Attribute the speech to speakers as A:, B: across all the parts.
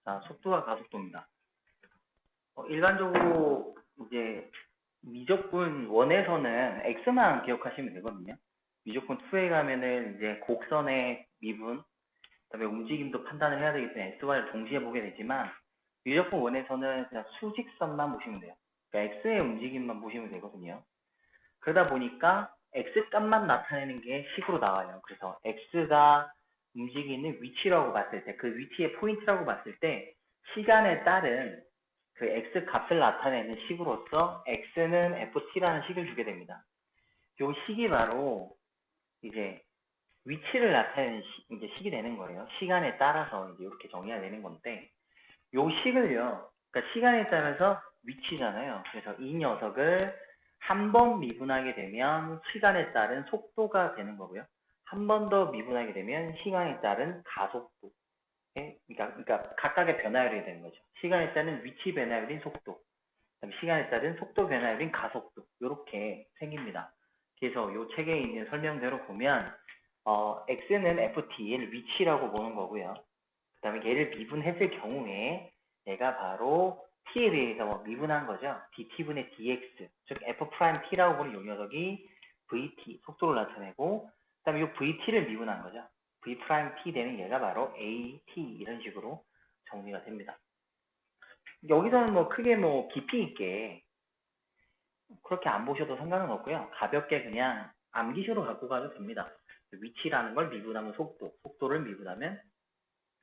A: 자, 속도와 가속도입니다. 일반적으로 이제 미적분 1에서는 x만 기억하시면 되거든요. 미적분 2에 가면은 이제 곡선의 미분, 그다음에 움직임도 판단을 해야 되기 때문에 x, y를 동시에 보게 되지만 미적분 1에서는 그냥 수직선만 보시면 돼요. 그러니까 x의 움직임만 보시면 되거든요. 그러다 보니까 x 값만 나타내는 게 식으로 나와요. 그래서 x가 움직이는 위치라고 봤을 때, 그 위치의 포인트라고 봤을 때 시간에 따른 그 x 값을 나타내는 식으로서 x는 ft라는 식을 주게 됩니다. 이 식이 바로 이제 위치를 나타내는 이제 식이 되는 거예요. 시간에 따라서 이제 이렇게 정의가 되는 건데, 이 식을요, 그러니까 시간에 따라서 위치잖아요. 그래서 이 녀석을 한 번 미분하게 되면 시간에 따른 속도가 되는 거고요. 한 번 더 미분하게 되면 시간에 따른 가속도. 그러니까 각각의 변화율이 되는 거죠. 시간에 따른 위치 변화율인 속도, 그다음에 시간에 따른 속도 변화율인 가속도, 이렇게 생깁니다. 그래서 이 책에 있는 설명대로 보면 x는 ft의 위치라고 보는 거고요. 그 다음에 얘를 미분했을 경우에 얘가 바로 t에 대해서 미분한 거죠. dt분의 dx, 즉 f't라고 보는 이 녀석이 vt, 속도를 나타내고, 그 다음에 이 vt를 미분한 거죠. v't 되는 얘가 바로 at, 이런 식으로 정리가 됩니다. 여기서는 뭐 크게 뭐 깊이 있게 그렇게 안 보셔도 상관은 없고요. 가볍게 그냥 암기식으로 갖고 가도 됩니다. 위치라는 걸 미분하면 속도, 속도를 미분하면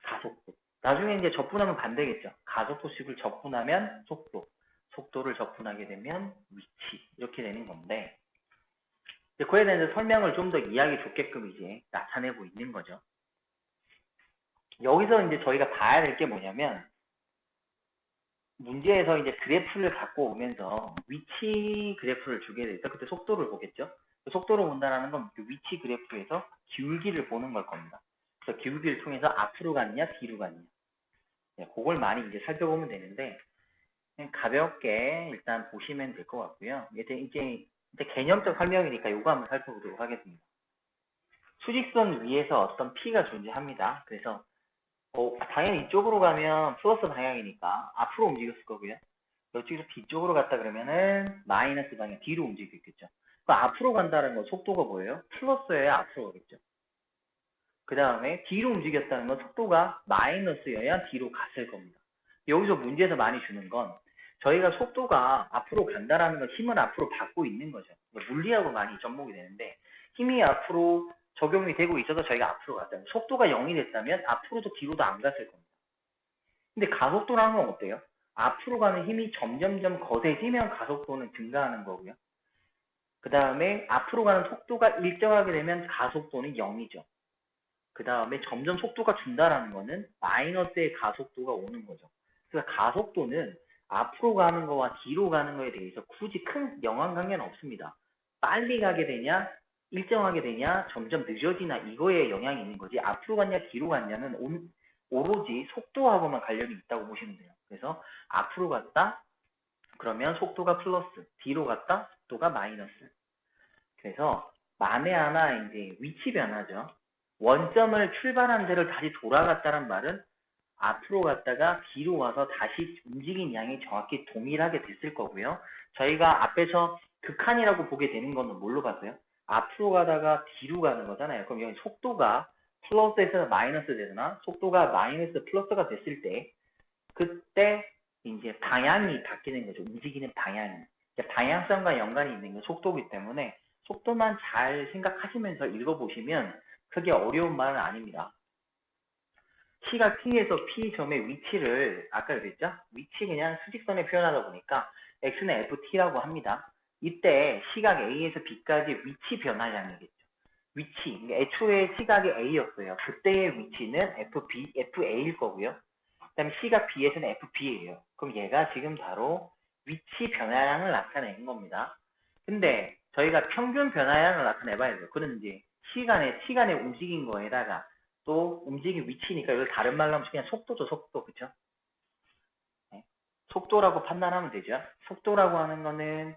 A: 가속도. 나중에 이제 적분하면 반대겠죠. 가속도식을 적분하면 속도, 속도를 적분하게 되면 위치, 이렇게 되는 건데, 이제 그에 대해서 설명을 좀 더 이해하기 좋게끔 이제 나타내고 있는 거죠. 여기서 이제 저희가 봐야 될 게 뭐냐면, 문제에서 이제 그래프를 갖고 오면서 위치 그래프를 주게 돼서 그때 속도를 보겠죠. 속도를 본다는 건 위치 그래프에서 기울기를 보는 걸 겁니다. 그래서 기울기를 통해서 앞으로 갔냐 뒤로 갔냐, 그걸 많이 이제 살펴보면 되는데, 그냥 가볍게 일단 보시면 될 것 같고요. 이제 개념적 설명이니까 이거 한번 살펴보도록 하겠습니다. 수직선 위에서 어떤 P가 존재합니다. 그래서 당연히 이쪽으로 가면 플러스 방향이니까 앞으로 움직였을 거고요. 이쪽에서 뒤쪽으로 갔다 그러면은 마이너스 방향 뒤로 움직였겠죠. 앞으로 간다는 건 속도가 뭐예요? 플러스여야 앞으로 가겠죠. 그 다음에 뒤로 움직였다는 건 속도가 마이너스여야 뒤로 갔을 겁니다. 여기서 문제에서 많이 주는 건 저희가 속도가 앞으로 간다라는 건 힘을 앞으로 받고 있는 거죠. 물리하고 많이 접목이 되는데, 힘이 앞으로 적용이 되고 있어서 저희가 앞으로 갔다면, 속도가 0이 됐다면 앞으로도 뒤로도 안 갔을 겁니다. 근데 가속도라는 건 어때요? 앞으로 가는 힘이 점점점 거세지면 가속도는 증가하는 거고요. 그 다음에 앞으로 가는 속도가 일정하게 되면 가속도는 0이죠. 그 다음에 점점 속도가 준다라는 거는 마이너스의 가속도가 오는 거죠. 그래서 가속도는 앞으로 가는 거와 뒤로 가는 거에 대해서 굳이 큰 영향관계는 없습니다. 빨리 가게 되냐, 일정하게 되냐, 점점 늦어지나, 이거에 영향이 있는 거지, 앞으로 갔냐 뒤로 갔냐는 오로지 속도하고만 관련이 있다고 보시면 돼요. 그래서 앞으로 갔다 그러면 속도가 플러스, 뒤로 갔다 속도가 마이너스. 그래서 만에 하나 이제 위치 변화죠. 원점을 출발한 데를 다시 돌아갔다는 말은 앞으로 갔다가 뒤로 와서 다시 움직인 양이 정확히 동일하게 됐을 거고요. 저희가 앞에서 극한이라고 보게 되는 거는 뭘로 봤어요? 앞으로 가다가 뒤로 가는 거잖아요. 그럼 여기 속도가 플러스에서 마이너스 되거나 속도가 마이너스 플러스가 됐을 때, 그때 이제 방향이 바뀌는 거죠. 움직이는 방향이. 방향성과 연관이 있는 건 속도이기 때문에 속도만 잘 생각하시면서 읽어보시면 크게 어려운 말은 아닙니다. C가 T에서 P점의 위치를 아까 그랬죠? 위치 그냥 수직선에 표현하다 보니까 X는 FT라고 합니다. 이때 시각 A에서 B까지 위치 변화량이겠죠. 위치, 그러니까 애초에 시각이 A였어요. 그때의 위치는 FA일 거고요. 그 다음에 시각 B에서는 FB예요. 그럼 얘가 지금 바로 위치 변화량을 나타내는 겁니다. 근데 저희가 평균 변화량을 나타내봐야 돼요. 그런 이제 시간에 움직인 거에다가 또 움직인 위치니까 이걸 다른 말로 하면 그냥 속도죠, 속도. 그쵸? 네. 속도라고 판단하면 되죠. 속도라고 하는 거는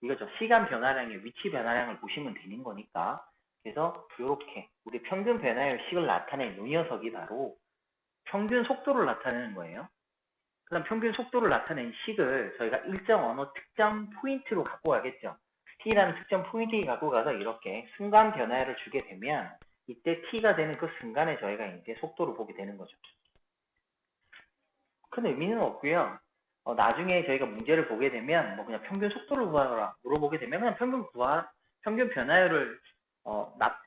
A: 이거죠. 시간 변화량의 위치 변화량을 보시면 되는 거니까. 그래서 이렇게 우리 평균 변화의 식을 나타낸 이 녀석이 바로 평균 속도를 나타내는 거예요. 그 다음 평균 속도를 나타낸 식을 저희가 일정 어느 특정 포인트로 갖고 가겠죠. t라는 특정 포인트에 갖고 가서 이렇게 순간 변화를 주게 되면 이때 t가 되는 그 순간에 저희가 이제 속도를 보게 되는 거죠. 큰 의미는 없고요. 나중에 저희가 문제를 보게 되면 뭐 그냥 평균 속도를 구하라 물어보게 되면 그냥 평균 변화율을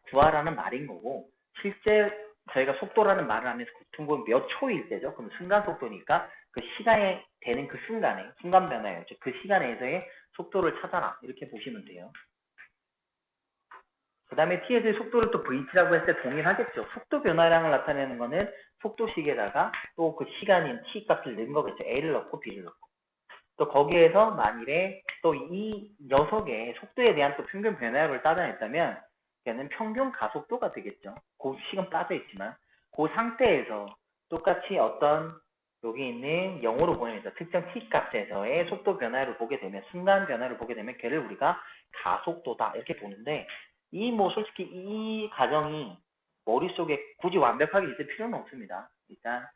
A: 구하라는 말인 거고, 실제 저희가 속도라는 말을 하면서 보통 몇 초일 때죠. 그럼 순간 속도니까 그 시간에 되는 그 순간에 순간 변화율, 즉 그 시간에서의 속도를 찾아라 이렇게 보시면 돼요. 그 다음에 t에서의 속도를 또 vt라고 했을 때 동일하겠죠. 속도 변화량을 나타내는 거는 속도식에다가 또 그 시간인 t 값을 넣은 거겠죠. a를 넣고 b를 넣고. 또 거기에서 만일에 또 이 녀석의 속도에 대한 또 평균 변화율을 따져냈다면 걔는 평균 가속도가 되겠죠. 그 식은 빠져있지만 그 상태에서 똑같이 어떤 여기 있는 0으로 보내면서 특정 t 값에서의 속도 변화율을 보게 되면, 순간 변화를 보게 되면 걔를 우리가 가속도다 이렇게 보는데, 이 뭐 솔직히 이 가정이 머릿속에 굳이 완벽하게 있을 필요는 없습니다. 일단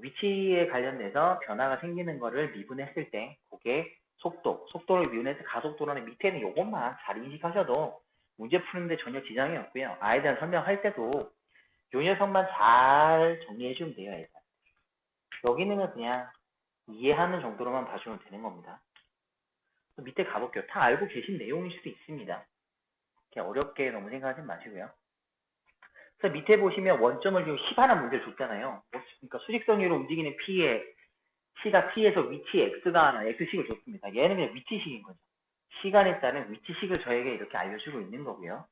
A: 위치에 관련돼서 변화가 생기는 거를 미분했을 때 그게 속도를 미분해서 가속도라는 밑에는 요것만 잘 인식하셔도 문제 푸는데 전혀 지장이 없고요. 아에 대한 설명할 때도 요 녀석만 잘 정리해주면 돼요. 일단 여기는 그냥 이해하는 정도로만 봐주면 되는 겁니다. 밑에 가볼게요. 다 알고 계신 내용일 수도 있습니다. 이렇게 어렵게 너무 생각하지 마시고요. 그래서 밑에 보시면 원점을 지금 10하나 문제를 줬잖아요. 그러니까 수직선 위로 움직이는 P에 C가 T에서 위치 X가 하나 X식을 줬습니다. 얘는 그냥 위치식인 거죠. 시간에 따른 위치식을 저에게 이렇게 알려주고 있는 거고요.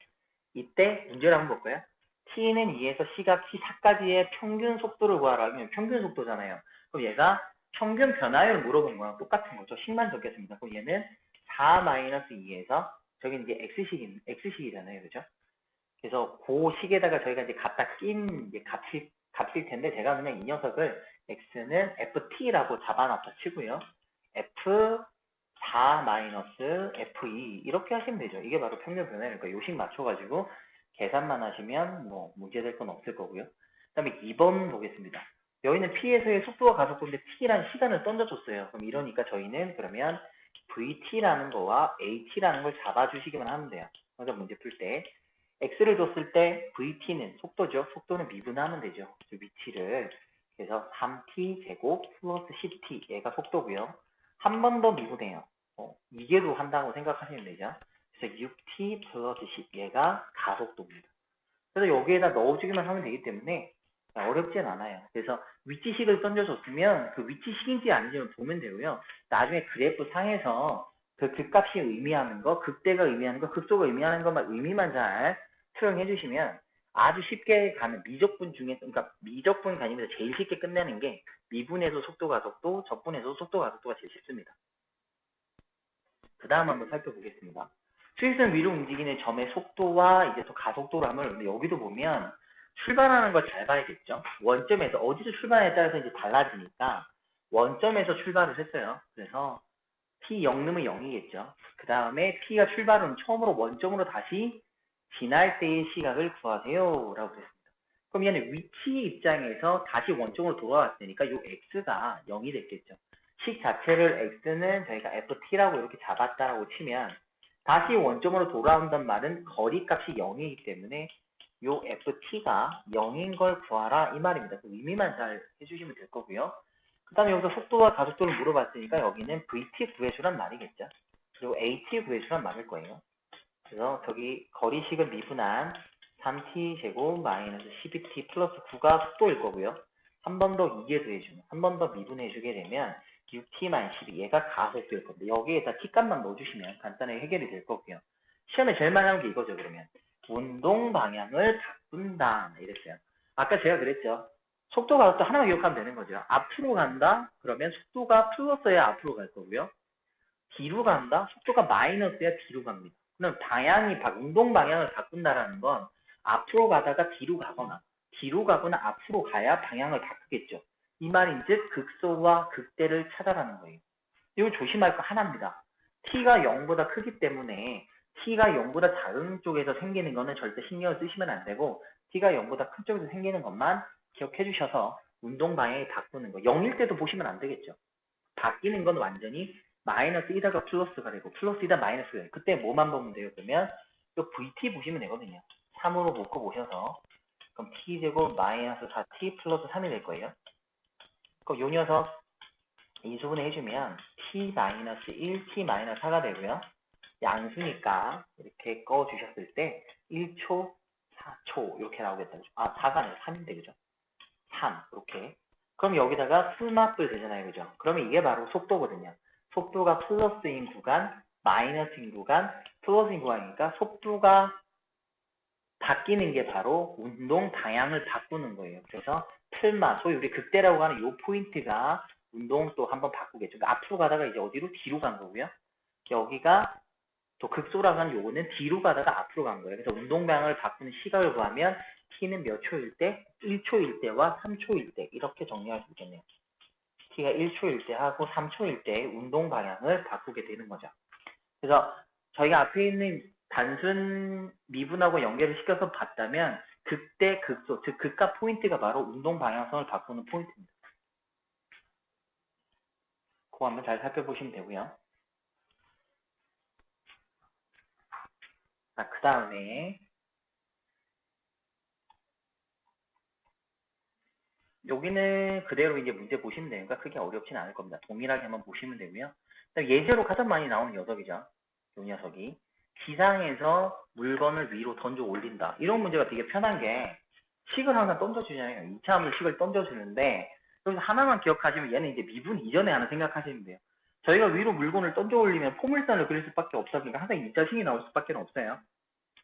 A: 이때 문제를 한번 볼까요? T는 2에서 C가 T4까지의 평균 속도를 구하라 하면 평균 속도잖아요. 그럼 얘가 평균 변화율을 물어본 거랑 똑같은 거죠. 10만 적겠습니다. 그럼 얘는 4-2에서 저기 이제 X식이잖아요. 그죠? 그래서 그 식에다가 저희가 이제 갖다 낀 이제 값일 텐데, 제가 그냥 이 녀석을 x는 ft라고 잡아놨다 치고요. f4-f2 이렇게 하시면 되죠. 이게 바로 평균 변화니까 요식 맞춰가지고 계산만 하시면 뭐 문제될 건 없을 거고요. 그 다음에 2번 보겠습니다. 여기는 p에서의 속도와 가속도인데 t라는 시간을 던져줬어요. 그럼 이러니까 저희는 그러면 vt라는 거와 at라는 걸 잡아주시기만 하면 돼요. 먼저 문제 풀 때 x를 줬을 때 vt는 속도죠. 속도는 미분하면 되죠. 그 위치를. 그래서 3t 제곱 플러스 10t 얘가 속도고요. 한 번 더 미분해요. 이게도 한다고 생각하시면 되죠. 그래서 6t 플러스 10 얘가 가속도입니다. 그래서 여기에다 넣어주기만 하면 되기 때문에 어렵진 않아요. 그래서 위치식을 던져줬으면 그 위치식인지 아닌지 보면 되고요. 나중에 그래프 상에서 그 극값이 의미하는 거, 극대가 의미하는 거, 극소가 의미하는 것만 의미만 잘 수용해 주시면 아주 쉽게 가는 미적분 중에, 그러니까 미적분 가지면서 제일 쉽게 끝내는 게 미분에서 속도 가속도, 적분에서 속도 가속도가 제일 쉽습니다. 그 다음 한번 살펴보겠습니다. 수직선 위로 움직이는 점의 속도와 이제 또 가속도를 하면 여기도 보면 출발하는 걸 잘 봐야겠죠. 원점에서 어디서 출발에 따라서 이제 달라지니까 원점에서 출발을 했어요. 그래서 P 0 넣으면 0이겠죠. 그 다음에 P가 출발은 처음으로 원점으로 다시 지날 때의 시각을 구하세요 라고 했습니다. 그럼 얘는 위치 입장에서 다시 원점으로 돌아왔으니까 이 X가 0이 됐겠죠. 식 자체를 X는 저희가 FT라고 이렇게 잡았다라고 치면 다시 원점으로 돌아온단 말은 거리값이 0이기 때문에 이 FT가 0인 걸 구하라 이 말입니다. 그 의미만 잘 해주시면 될 거고요. 그 다음에 여기서 속도와 가속도를 물어봤으니까 여기는 VT 구해주란 말이겠죠. 그리고 AT 구해주란 말일 거예요. 그래서 저기 거리식을 미분한 3t 제곱 마이너스 12t 플러스 9가 속도일 거고요. 한 번 더 2에 더해주면, 한 번 더 미분해주게 되면 6t 마이너스 12, 얘가 가속도일 겁니다. 여기에다 t값만 넣어주시면 간단하게 해결이 될 거고요. 시험에 제일 많이 나온 게 이거죠, 그러면. 운동 방향을 바꾼다. 이랬어요. 아까 제가 그랬죠. 속도 가속도 하나만 기억하면 되는 거죠. 앞으로 간다? 그러면 속도가 플러스야 앞으로 갈 거고요. 뒤로 간다? 속도가 마이너스야 뒤로 갑니다. 그럼 운동 방향을 바꾼다라는 건 앞으로 가다가 뒤로 가거나 앞으로 가야 방향을 바꾸겠죠. 이 말인즉 극소와 극대를 찾아가는 거예요. 이거 조심할 거 하나입니다. t가 0보다 크기 때문에 t가 0보다 작은 쪽에서 생기는 거는 절대 신경을 쓰시면 안 되고 t가 0보다 큰 쪽에서 생기는 것만 기억해 주셔서 운동 방향이 바꾸는 거. 0일 때도 보시면 안 되겠죠. 바뀌는 건 완전히 마이너스 이다가 플러스가 되고 플러스 이다 마이너스가 돼요. 그때 뭐만 보면 돼요? 그러면 이 VT 보시면 되거든요. 3으로 묶어 보셔서 그럼 t제곱 마이너스 4t 플러스 3이 될 거예요. 그럼 요 녀석 인수분해 해주면 t 마이너스 1, t 마이너스 4가 되고요. 양수니까 이렇게 꺼주셨을 때 1초, 4초 이렇게 나오겠다. 아, 4가 아니라 3인데 그죠? 3 이렇게. 그럼 여기다가 수납을 되잖아요. 그죠? 그러면 이게 바로 속도거든요. 속도가 플러스인 구간, 마이너스인 구간, 플러스인 구간이니까 속도가 바뀌는 게 바로 운동 방향을 바꾸는 거예요. 그래서 틀마, 소위 우리 극대라고 하는 이 포인트가 운동 또 한번 바꾸겠죠. 그러니까 앞으로 가다가 이제 어디로? 뒤로 간 거고요. 여기가 또 극소라고 하는 요거는 뒤로 가다가 앞으로 간 거예요. 그래서 운동 방향을 바꾸는 시각을 구하면 t는 몇 초일 때? 1초일 때와 3초일 때 이렇게 정리할 수 있겠네요. t가 1초일 때 하고 3초일 때 운동 방향을 바꾸게 되는 거죠. 그래서 저희가 앞에 있는 단순 미분하고 연결을 시켜서 봤다면 극대, 극소, 즉 극과 포인트가 바로 운동 방향성을 바꾸는 포인트입니다. 그거 한번 잘 살펴보시면 되고요. 자, 그 다음에 여기는 그대로 이제 문제 보시면 되니까 크게 어렵진 않을 겁니다. 동일하게 한번 보시면 되고요. 예제로 가장 많이 나오는 녀석이죠. 이 녀석이. 기상에서 물건을 위로 던져 올린다. 이런 문제가 되게 편한 게 식을 항상 던져주잖아요. 2차 함수 식을 던져주는데 여기서 하나만 기억하시면 얘는 이제 미분 이전에 하나 생각하시면 돼요. 저희가 위로 물건을 던져 올리면 포물선을 그릴 수밖에 없어. 그러니까 항상 2차식이 나올 수밖에 없어요.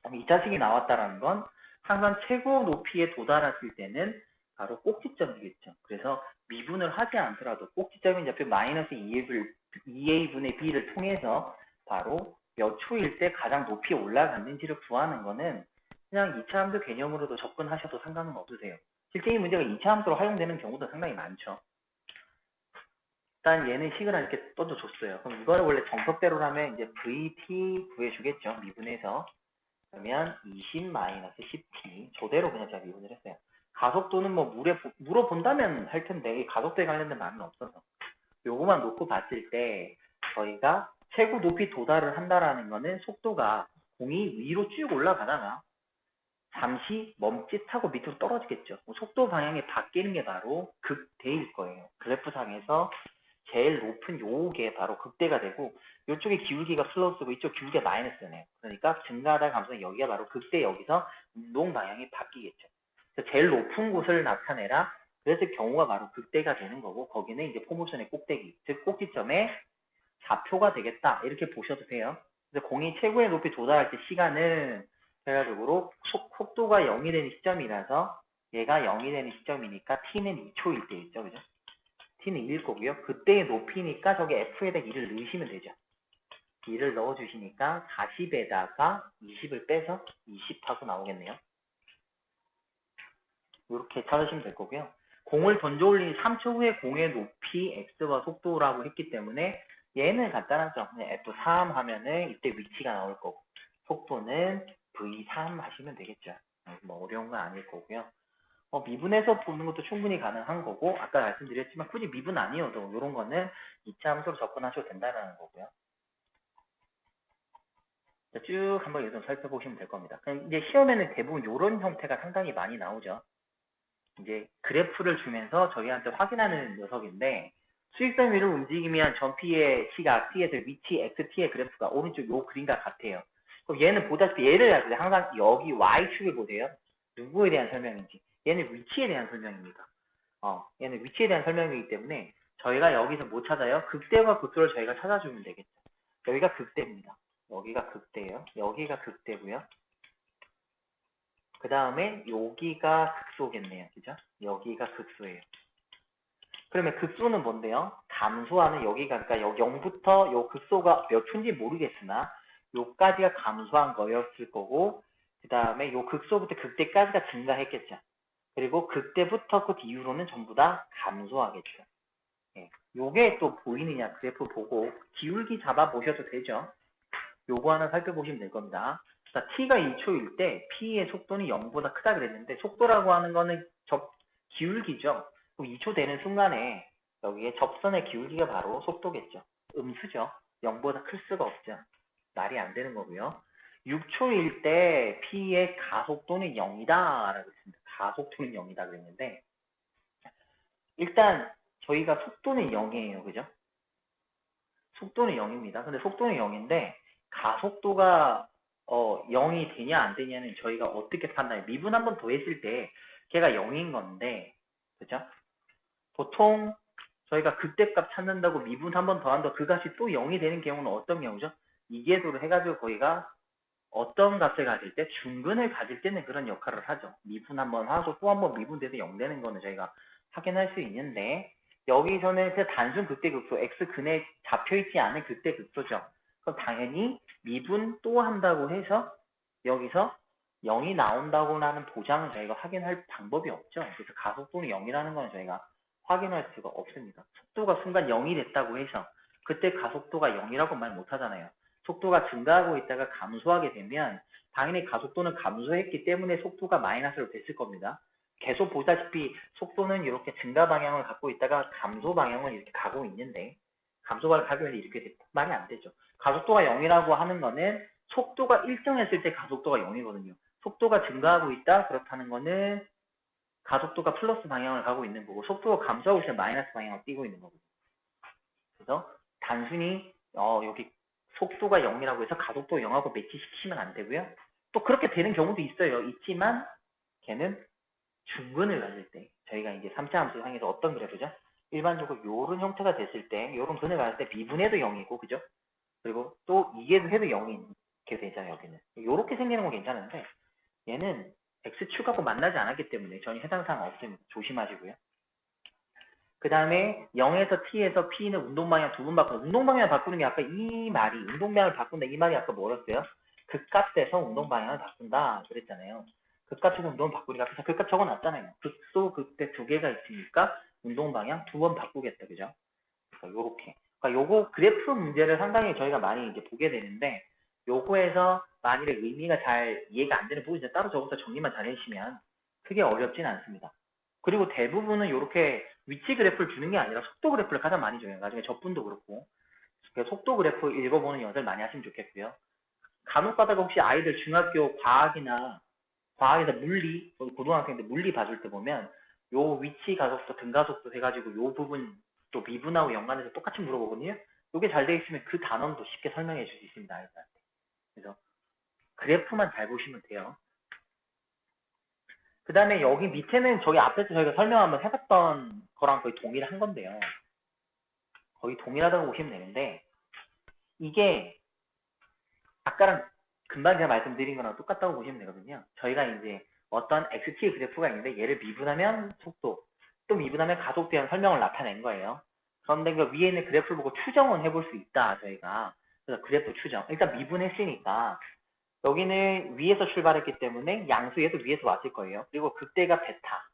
A: 2차식이 나왔다라는 건 항상 최고 높이에 도달했을 때는 바로 꼭지점이겠죠. 그래서 미분을 하지 않더라도 꼭지점인 좌표 마이너스 2a분의 b를 통해서 바로 몇 초일 때 가장 높이 올라갔는지를 구하는 거는 그냥 2차 함수 개념으로도 접근하셔도 상관은 없으세요. 실제 이 문제가 2차 함수로 활용되는 경우도 상당히 많죠. 일단 얘는 식을 이렇게 던져줬어요. 그럼 이거를 원래 정석대로라면 이제 vt 구해주겠죠. 미분해서. 그러면 20-10t 저대로 그냥 제가 미분을 했어요. 가속도는 뭐 물어본다면 할 텐데 이 가속도에 관련된 말은 없어서 요거만 놓고 봤을 때 저희가 최고 높이 도달을 한다라는 거는 속도가 공이 위로 쭉 올라가다가 잠시 멈칫하고 밑으로 떨어지겠죠. 속도 방향이 바뀌는 게 바로 극대일 거예요. 그래프상에서 제일 높은 요게 바로 극대가 되고 이쪽에 기울기가 플러스고 이쪽 기울기가 마이너스네요. 그러니까 증가하다 감소는 여기가 바로 극대 여기서 운동 방향이 바뀌겠죠. 그래서 제일 높은 곳을 나타내라. 그래서 경우가 바로 극대가 되는 거고 거기는 이제 포모션의 꼭대기, 즉 꼭지점의 좌표가 되겠다. 이렇게 보셔도 돼요. 그래서 공이 최고의 높이 도달할 때 시간은 결과적으로 속도가 0이 되는 시점이라서 얘가 0이 되는 시점이니까 t는 2초일 때 있죠. 그죠? t는 1일 거고요. 그때의 높이니까 저기 f에다 2를 넣으시면 되죠. 2를 넣어주시니까 40에다가 20을 빼서 20하고 나오겠네요. 이렇게 찾으시면 될 거고요. 공을 던져 올린 3초 후에 공의 높이 x와 속도라고 했기 때문에 얘는 간단하죠. 그냥 f3 하면은 이때 위치가 나올 거고 속도는 v3 하시면 되겠죠. 뭐 어려운 건 아닐 거고요. 미분해서 보는 것도 충분히 가능한 거고 아까 말씀드렸지만 굳이 미분 아니어도 이런 거는 2차 함수로 접근하셔도 된다는 거고요. 쭉 한번 요즘 살펴보시면 될 겁니다. 그럼 이제 시험에는 대부분 이런 형태가 상당히 많이 나오죠. 이제 그래프를 주면서 저희한테 확인하는 녀석인데 수익성 위를 움직이면 전 P의 시각, T에서 위치 XT의 그래프가 오른쪽 요 그림과 같아요. 그럼 얘는 보다시피 얘를 항상 여기 Y축을 보세요. 누구에 대한 설명인지. 얘는 위치에 대한 설명입니다. 얘는 위치에 대한 설명이기 때문에 저희가 여기서 뭐 찾아요? 극대와 극소를 저희가 찾아주면 되겠죠. 여기가 극대입니다. 여기가 극대예요. 여기가 극대고요. 그 다음에 여기가 극소겠네요. 그죠? 여기가 극소예요. 그러면 극소는 뭔데요? 감소하는 여기가 그러니까 여기 0부터 요 극소가 몇 초인지 모르겠으나 요까지가 감소한 거였을 거고 그 다음에 요 극소부터 극대까지가 증가했겠죠. 그리고 극대부터 그 이후로는 전부 다 감소하겠죠. 예. 요게 또 보이느냐 그래프 보고 기울기 잡아 보셔도 되죠. 요거 하나 살펴보시면 될 겁니다. 자, t가 2초일 때 p의 속도는 0보다 크다 그랬는데 속도라고 하는 거는 기울기죠. 그럼 2초 되는 순간에 여기에 접선의 기울기가 바로 속도겠죠. 음수죠. 0보다 클 수가 없죠. 말이 안 되는 거고요. 6초일 때 P의 가속도는 0이다 라고 했습니다. 가속도는 0이다 그랬는데 일단 저희가 속도는 0이에요. 그죠? 속도는 0입니다. 근데 속도는 0인데 가속도가 0이 되냐 안 되냐는 저희가 어떻게 판단해요? 미분 한 번 더 했을 때 걔가 0인 건데 그죠? 보통 저희가 극대값 찾는다고 미분 한 번 더 한다 그 값이 또 0이 되는 경우는 어떤 경우죠? 이계도를 해가지고 거기가 어떤 값을 가질 때 중근을 가질 때는 그런 역할을 하죠. 미분 한 번 하고 또 한 번 미분돼서 0 되는 거는 저희가 확인할 수 있는데 여기서는 그 단순 극대극소 x근에 잡혀있지 않은 극대극소죠. 그럼 당연히 미분 또 한다고 해서 여기서 0이 나온다고라는 보장은 저희가 확인할 방법이 없죠. 그래서 가속도는 0이라는 건 저희가 확인할 수가 없습니다. 속도가 순간 0이 됐다고 해서 그때 가속도가 0이라고 말 못하잖아요. 속도가 증가하고 있다가 감소하게 되면 당연히 가속도는 감소했기 때문에 속도가 마이너스로 됐을 겁니다. 계속 보다시피 속도는 이렇게 증가 방향을 갖고 있다가 감소 방향을 이렇게 가고 있는데 감소가 가고 있는데 이렇게 됐다. 말이 안 되죠. 가속도가 0이라고 하는 거는 속도가 일정했을 때 가속도가 0이거든요. 속도가 증가하고 있다 그렇다는 거는 가속도가 플러스 방향을 가고 있는 거고 속도가 감소하고 있으면 마이너스 방향을 띄고 있는 거거든요. 그래서 단순히 여기 속도가 0이라고 해서 가속도 0하고 매치시키면 안 되고요. 또 그렇게 되는 경우도 있어요. 있지만 걔는 중근을 가질 때 저희가 이제 3차 함수 상에서 어떤 그래프죠? 일반적으로 요런 형태가 됐을 때 요런 근을 가질 때 미분해도 0이고 그죠? 그리고 또 이해도 해도 0인 게 되잖아요. 여기는 요렇게 생기는 건 괜찮은데 얘는 x축하고 만나지 않았기 때문에 전혀 해당 사항 없습니다. 조심하시고요. 그 다음에 0에서 t에서 p는 운동방향 두 번 바꾸는 운동방향을 바꾸는 게 아까 이 말이 운동방향을 바꾼다 이 말이 아까 뭐였어요? 극값에서 운동방향을 바꾼다 그랬잖아요. 극값에서 운동 바꾸니까 그래서 극값 적어놨잖아요. 극소 극대 두 개가 있으니까 운동방향 두 번 바꾸겠다 그죠? 그러니까 요렇게 그러니까 요거 그래프 문제를 상당히 저희가 많이 이제 보게 되는데 요거에서 만일에 의미가 잘 이해가 안 되는 부분이 따로 적어서 정리만 잘 해주시면 크게 어렵진 않습니다. 그리고 대부분은 이렇게 위치 그래프를 주는 게 아니라 속도 그래프를 가장 많이 줘요. 나중에 저분도 그렇고 속도 그래프 읽어보는 연습을 많이 하시면 좋겠고요. 간혹 가다가 혹시 아이들 중학교 과학에서 물리, 고등학생들 물리 봐줄 때 보면 요 위치 가속도, 등가속도 해가지고 요 부분 또 미분하고 연관해서 똑같이 물어보거든요. 요게 잘 돼 있으면 그 단원도 쉽게 설명해 줄 수 있습니다. 아이들한테. 그래서 그래프만 잘 보시면 돼요. 그 다음에 여기 밑에는 저기 앞에서 저희가 설명 한번 해봤던 거랑 거의 동일한 건데요. 거의 동일하다고 보시면 되는데 이게 아까랑 금방 제가 말씀드린 거랑 똑같다고 보시면 되거든요. 저희가 이제 어떤 XT의 그래프가 있는데 얘를 미분하면 속도, 또 미분하면 가속도에 대한 설명을 나타낸 거예요. 그런데 그 위에 있는 그래프를 보고 추정은 해볼 수 있다, 저희가. 그래서 그래프 추정. 일단 미분했으니까 여기는 위에서 출발했기 때문에 양수에도 위에서 왔을 거예요. 그리고 극대가 베타,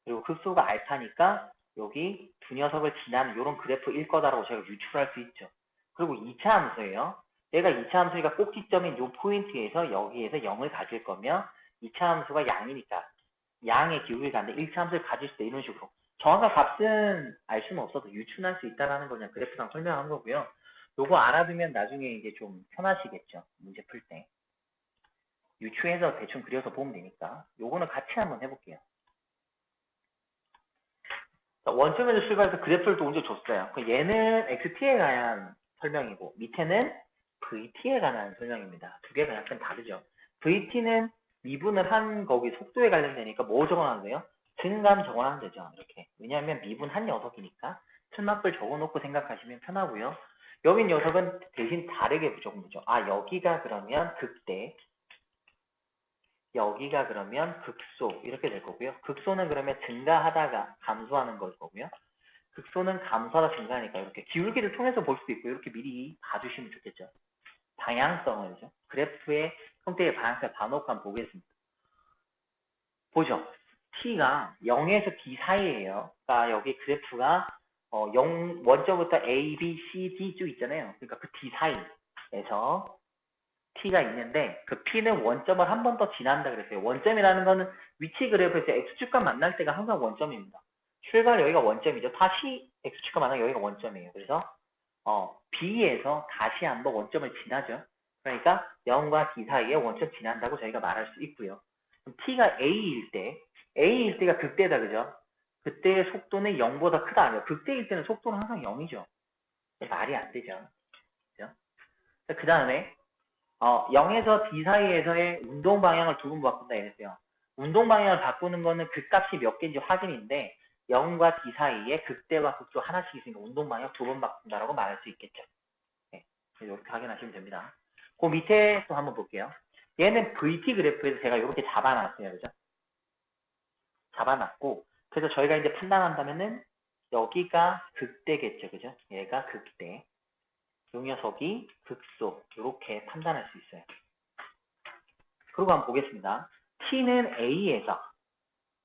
A: 그리고 극소가 알파니까 여기 두 녀석을 지나는 이런 그래프일 거다라고 제가 유출할 수 있죠. 그리고 2차 함수예요. 얘가 2차 함수니까 꼭지점인 이 포인트에서 여기에서 0을 가질 거며 2차 함수가 양이니까 양의 기울기를 가는데 1차 함수를 가질 때 이런 식으로 정확한 값은 알 수는 없어도 유출할 수 있다는 걸 그냥 그래프상 설명한 거고요. 요거 알아두면 나중에 이제 좀 편하시겠죠. 문제 풀 때. 유추해서 대충 그려서 보면 되니까 요거는 같이 한번 해볼게요. 원점에서 출발해서 그래프를 또 먼저 줬어요. 얘는 XT에 관한 설명이고 밑에는 VT에 관한 설명입니다. 두 개가 약간 다르죠. VT는 미분을 한 거기 속도에 관련되니까 뭐 적어놔도 돼요? 증감 적어놔도 되죠. 이렇게. 왜냐하면 미분한 녀석이니까 틀막을 적어놓고 생각하시면 편하고요. 여기 녀석은 대신 다르게 적은 거죠. 아 여기가 그러면 극대, 여기가 그러면 극소 이렇게 될 거고요. 극소는 그러면 증가하다가 감소하는 걸 거고요. 극소는 감소하다 증가하니까 이렇게 기울기를 통해서 볼 수도 있고 이렇게 미리 봐주시면 좋겠죠. 방향성을죠. 그래프의 형태의 방향성을 봐놓고 한번 보겠습니다. 보죠. t가 0에서 d 사이에요. 그러니까 여기 그래프가 1점부터 a, b, c, d 쭉 있잖아요. 그러니까 그 d 사이에서 t가 있는데 그 p는 원점을 한 번 더 지난다 그랬어요. 원점이라는 거는 위치 그래프에서 x축과 만날 때가 항상 원점입니다. 출발 여기가 원점이죠. 다시 x축과 만나면 여기가 원점이에요. 그래서 B에서 다시 한번 원점을 지나죠. 그러니까 0과 D 사이에 원점 지난다고 저희가 말할 수 있고요. 그럼 T가 A일 때가 극대다, 그죠? 그때의 속도는 0보다 크다. 아니요. 극대일 때는 속도는 항상 0이죠. 말이 안 되죠. 그죠? 그 다음에 0에서 D 사이에서의 운동 방향을 두 번 바꾼다 이랬어요. 운동 방향을 바꾸는 거는 그 값이 몇 개인지 확인인데 0과 D 사이에 극대와 극소 하나씩 있으니까 운동 방향 두 번 바꾼다라고 말할 수 있겠죠. 네, 이렇게 확인하시면 됩니다. 그 밑에 또 한번 볼게요. 얘는 VT 그래프에서 제가 이렇게 잡아놨어요. 그죠? 잡아놨고 그래서 저희가 이제 판단한다면은 여기가 극대겠죠. 그죠? 얘가 극대. 요 녀석이 극소. 이렇게 판단할 수 있어요. 그리고 한번 보겠습니다. T는 A에서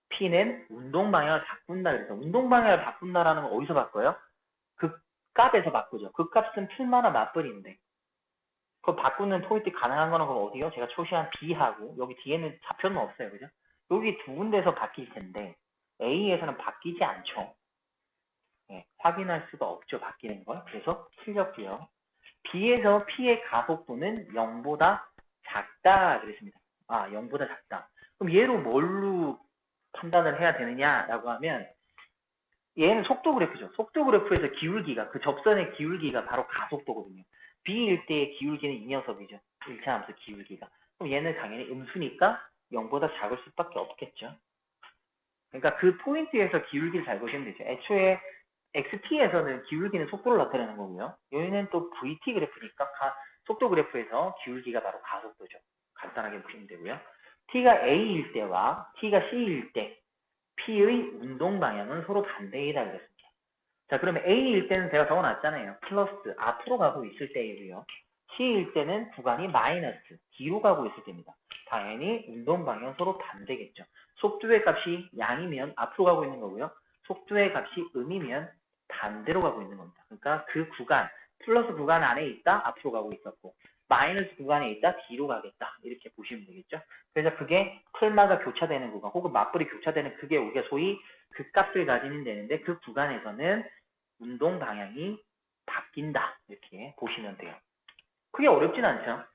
A: P는 운동 방향을 바꾼다 그래서 운동 방향을 바꾼다라는 건 어디서 바꿔요? 그 값에서 바꾸죠. 그 값은 풀만화 맞벌이인데 그 바꾸는 포인트 가능한 거는 그럼 어디요? 제가 초시한 B하고 여기 뒤에는 좌표는 없어요. 그죠? 여기 두 군데에서 바뀔 텐데 A에서는 바뀌지 않죠. 네, 확인할 수가 없죠. 바뀌는 걸. 그래서 틀렸고요. B에서 P의 가속도는 0보다 작다 그랬습니다. 0보다 작다. 그럼 얘로 뭘로 판단을 해야 되느냐라고 하면 얘는 속도 그래프죠. 속도 그래프에서 기울기가 그 접선의 기울기가 바로 가속도거든요. B일 때의 기울기는 이 녀석이죠. 1차 함수 기울기가. 그럼 얘는 당연히 음수니까 0보다 작을 수밖에 없겠죠. 그러니까 그 포인트에서 기울기를 잘 보시면 되죠. 애초에 XT에서는 기울기는 속도를 나타내는 거고요. 여기는 또 VT 그래프니까 속도 그래프에서 기울기가 바로 가속도죠. 간단하게 보시면 되고요. T가 A일 때와 T가 C일 때 P의 운동 방향은 서로 반대이다 그랬습니다. 자, 그러면 A일 때는 제가 적어놨잖아요. 플러스 앞으로 가고 있을 때이고요. C일 때는 구간이 마이너스 뒤로 가고 있을 때입니다. 당연히 운동 방향 서로 반대겠죠. 속도의 값이 양이면 앞으로 가고 있는 거고요. 속도의 값이 음이면 반대로 가고 있는 겁니다. 그러니까 그 구간, 플러스 구간 안에 있다 앞으로 가고 있었고 마이너스 구간에 있다 뒤로 가겠다 이렇게 보시면 되겠죠. 그래서 그게 풀마가 교차되는 구간 혹은 맞불이 교차되는 그게 우리가 소위 그 값을 가지면 되는데 그 구간에서는 운동 방향이 바뀐다 이렇게 보시면 돼요. 크게 어렵진 않죠.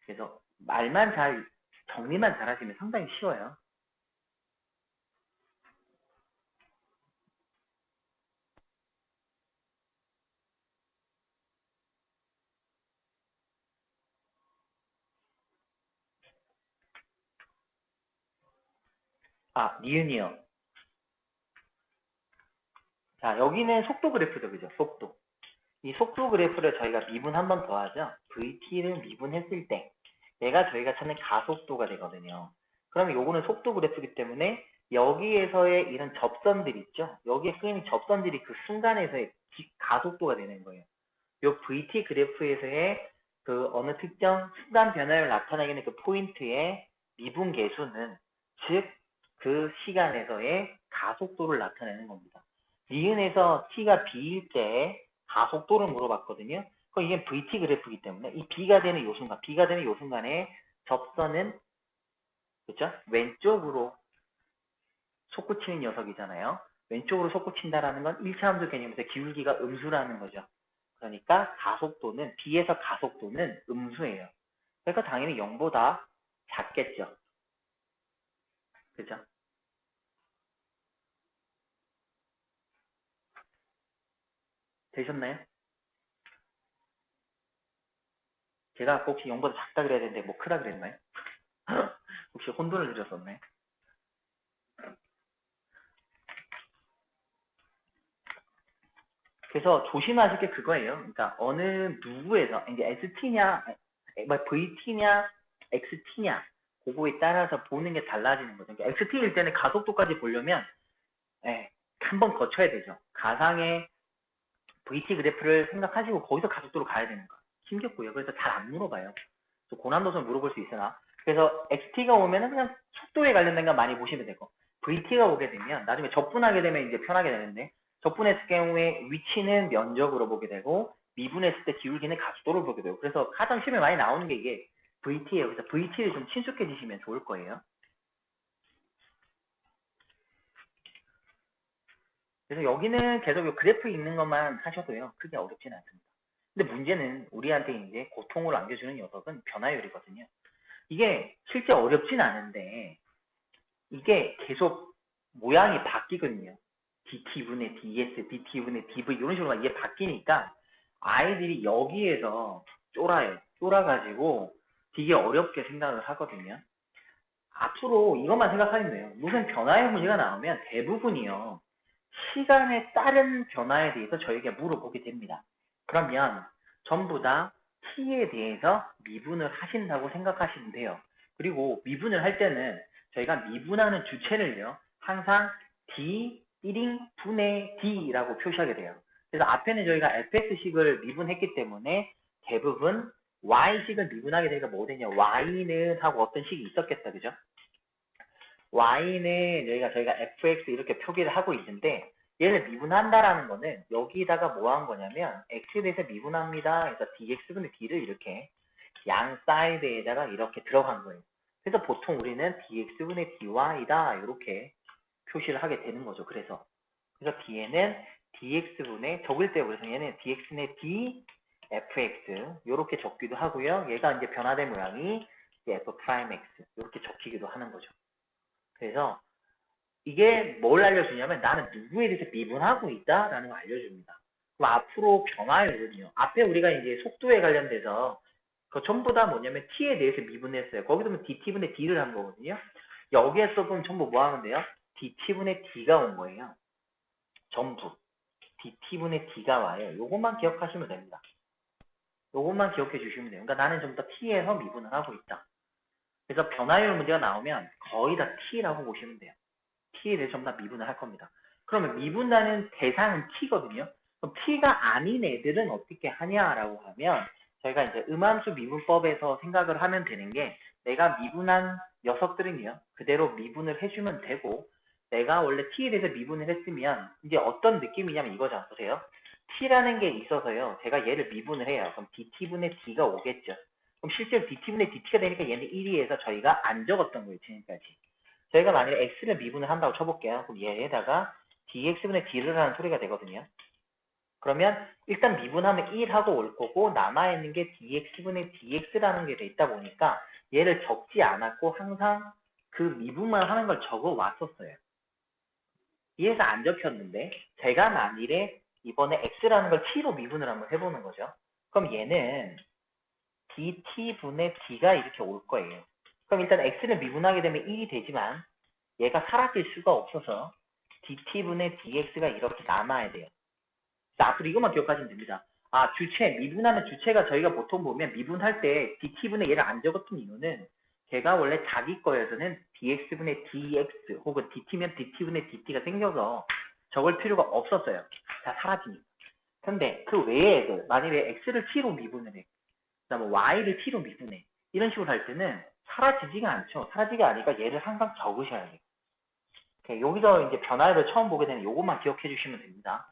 A: 그래서 말만 잘 정리만 잘 하시면 상당히 쉬워요. 니은이요. 자, 여기는 속도 그래프죠. 그죠? 속도. 이 속도 그래프를 저희가 미분 한 번 더 하죠. VT를 미분했을 때 얘가 저희가 찾는 가속도가 되거든요. 그러면 요거는 속도 그래프이기 때문에 여기에서의 이런 접선들 있죠. 여기에 쓰이는 접선들이 그 순간에서의 가속도가 되는 거예요. 요 VT 그래프에서의 그 어느 특정 순간 변화를 나타내는 그 포인트의 미분 계수는 즉 그 시간에서의 가속도를 나타내는 겁니다. 니은에서 t가 b일 때 가속도를 물어봤거든요. 그럼 이게 VT 그래프이기 때문에 이 B가 되는 요 순간, B가 되는 요 순간에 접선은 그렇죠? 왼쪽으로 솟구치는 녀석이잖아요. 왼쪽으로 솟구친다라는 건 1차 함수 개념에서 기울기가 음수라는 거죠. 그러니까 가속도는 B에서 가속도는 음수예요. 그러니까 당연히 0보다 작겠죠. 그죠? 되셨나요? 제가 아까 혹시 0보다 작다 그래야 되는데 뭐 크다 그랬나요? 혹시 혼돈을 드렸었나요? 그래서 조심하실 게 그거예요. 그러니까 어느 누구에서 이제 ST냐, VT냐, XT냐 그거에 따라서 보는 게 달라지는 거죠. 그러니까 XT일 때는 가속도까지 보려면 한번 거쳐야 되죠. 가상의 VT 그래프를 생각하시고 거기서 가속도로 가야 되는 거. 힘겹고요. 그래서 잘 안 물어봐요. 고난도 좀 물어볼 수 있으나. 그래서 XT가 오면은 그냥 속도에 관련된 거 많이 보시면 되고, VT가 오게 되면 나중에 접분하게 되면 이제 편하게 되는데, 접분했을 경우에 위치는 면적으로 보게 되고, 미분했을 때 기울기는 가속도를 보게 되고, 그래서 가장 시험에 많이 나오는 게 이게 VT예요. 그래서 VT를 좀 친숙해지시면 좋을 거예요. 그래서 여기는 계속 이 그래프 읽는 것만 하셔도요. 크게 어렵진 않습니다. 근데 문제는 우리한테 이제 고통을 안겨주는 녀석은 변화율이거든요. 이게 실제 어렵진 않은데 이게 계속 모양이 바뀌거든요. DT분의 DS, DT분의 DV 이런 식으로 이게 바뀌니까 아이들이 여기에서 쫄아요. 쫄아가지고 되게 어렵게 생각을 하거든요. 앞으로 이것만 생각하면 돼요. 무슨 변화의 문제가 나오면 대부분이요. 시간에 따른 변화에 대해서 저에게 물어보게 됩니다. 그러면 전부 다 t에 대해서 미분을 하신다고 생각하시면 돼요. 그리고 미분을 할 때는 저희가 미분하는 주체를요. 항상 d 1인 분의 d라고 표시하게 돼요. 그래서 앞에는 저희가 fx식을 미분했기 때문에 대부분 y식을 미분하게 되니까 뭐 되냐. y는 하고 어떤 식이 있었겠다. 그죠? y는 저희가 fx 이렇게 표기를 하고 있는데 얘를 미분한다라는 거는 여기다가 뭐 한 거냐면 x에 대해서 미분합니다. 그래서 dx분의 d를 이렇게 양 사이드에다가 이렇게 들어간 거예요. 그래서 보통 우리는 dx분의 dy다 이렇게 표시를 하게 되는 거죠. 그래서 뒤에는 dx분의 적을 때 그래서 얘는 dx분의 d fx 이렇게 적기도 하고요. 얘가 이제 변화된 모양이 f'(x) 이렇게 적히기도 하는 거죠. 그래서 이게 뭘 알려주냐면 나는 누구에 대해서 미분하고 있다라는 걸 알려줍니다. 그럼 앞으로 변화율은요. 앞에 우리가 이제 속도에 관련돼서 그 전부 다 뭐냐면 t에 대해서 미분했어요. 거기서 뭐 dt분의 d를 한 거거든요. 여기에서 그럼 전부 뭐 하면 돼요? dt분의 d가 온 거예요. 전부. dt분의 d가 와요. 요것만 기억하시면 됩니다. 요것만 기억해 주시면 돼요. 그러니까 나는 전부 다 t에서 미분을 하고 있다. 그래서 변화율 문제가 나오면 거의 다 t라고 보시면 돼요. t에 대해서 전부 다 미분을 할 겁니다. 그러면 미분하는 대상은 t거든요. 그럼 t가 아닌 애들은 어떻게 하냐라고 하면 저희가 이제 음함수 미분법에서 생각을 하면 되는 게 내가 미분한 녀석들은요. 그대로 미분을 해주면 되고 내가 원래 t에 대해서 미분을 했으면 이제 어떤 느낌이냐면 이거죠. 보세요. t라는 게 있어서요. 제가 얘를 미분을 해요. 그럼 dt분의 d가 오겠죠. 그럼 실제로 dt분의 dt가 되니까 얘는 1위에서 저희가 안 적었던 거예요. 지금까지. 저희가 만약에 x를 미분을 한다고 쳐볼게요. 그럼 얘에다가 dx분의 d를 하는 소리가 되거든요. 그러면 일단 미분하면 1하고 올 거고 남아있는 게 dx분의 dx라는 게 돼 있다 보니까 얘를 적지 않았고 항상 그 미분만 하는 걸 적어 왔었어요. 얘가 안 적혔는데 제가 만일에 이번에 x라는 걸 t로 미분을 한번 해보는 거죠. 그럼 얘는 dt분의 d가 이렇게 올 거예요. 그럼 일단 x를 미분하게 되면 1이 되지만 얘가 사라질 수가 없어서 dt분의 dx가 이렇게 남아야 돼요. 자, 앞으로 이것만 기억하시면 됩니다. 아, 주체, 미분하는 주체가 저희가 보통 보면 미분할 때 dt분의 얘를 안 적었던 이유는 걔가 원래 자기 거에서는 dx분의 dx 혹은 dt면 dt분의 dt가 생겨서 적을 필요가 없었어요. 다 사라지니까. 근데 그 외에 만약에 x를 t로 미분을 해. 그다음에 y를 t로 미분해. 이런 식으로 할 때는 사라지지가 않죠. 사라지가 아니까 얘를 항상 적으셔야 돼요. 여기서 이제 변화를 처음 보게 되는 요것만 기억해 주시면 됩니다.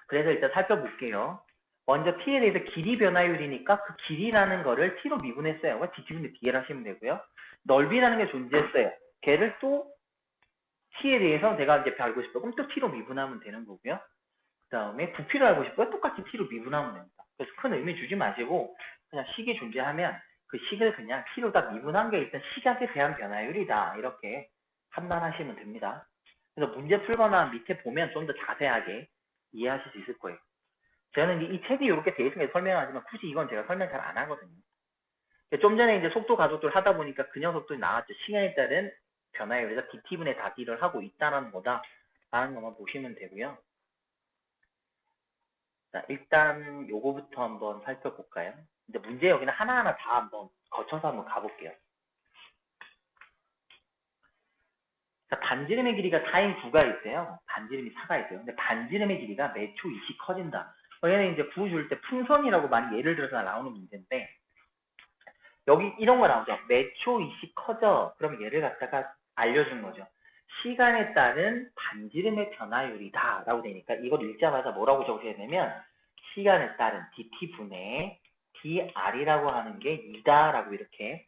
A: 그래서 일단 살펴볼게요. 먼저 t에 대해서 길이 변화율이니까 그 길이라는 거를 t로 미분했어요. dt분의 d를 하시면 되고요. 넓이라는 게 존재했어요. 걔를 또 t에 대해서 내가 이제 알고 싶어요. 그럼 또 t로 미분하면 되는 거고요. 그 다음에 부피를 알고 싶어요. 똑같이 t로 미분하면 됩니다. 그래서 큰 의미 주지 마시고 그냥 식이 존재하면 그 식을 그냥 t로 다 미분한 게 일단 시각에 대한 변화율이다. 이렇게 판단하시면 됩니다. 그래서 문제 풀거나 밑에 보면 좀 더 자세하게 이해하실 수 있을 거예요. 저는 이 책이 이렇게 돼 있으니까 설명하지만 굳이 이건 제가 설명 잘 안 하거든요. 좀 전에 이제 속도 가속도를 하다 보니까 그 녀석들이 나왔죠. 시간에 따른 변화율에서 dt분의 다 d를 하고 있다는 거다. 라는 것만 보시면 되고요. 자, 일단 요거부터 한번 살펴볼까요? 이제 문제 여기는 하나하나 다 한번 거쳐서 한번 가볼게요. 자, 반지름의 길이가 4인 9가 있어요. 반지름이 4가 있어요. 근데 반지름의 길이가 매초 2씩 커진다. 얘는 이제 구줄 때 풍선이라고 많이 예를 들어서 나오는 문제인데 여기 이런 거 나오죠. 매초 2씩 커져. 그럼 얘를 갖다가 알려준 거죠. 시간에 따른 반지름의 변화율이다 라고 되니까 이걸 읽자마자 뭐라고 적으셔야 되면 시간에 따른 dt분의 dr이라고 하는 게 2다 라고 이렇게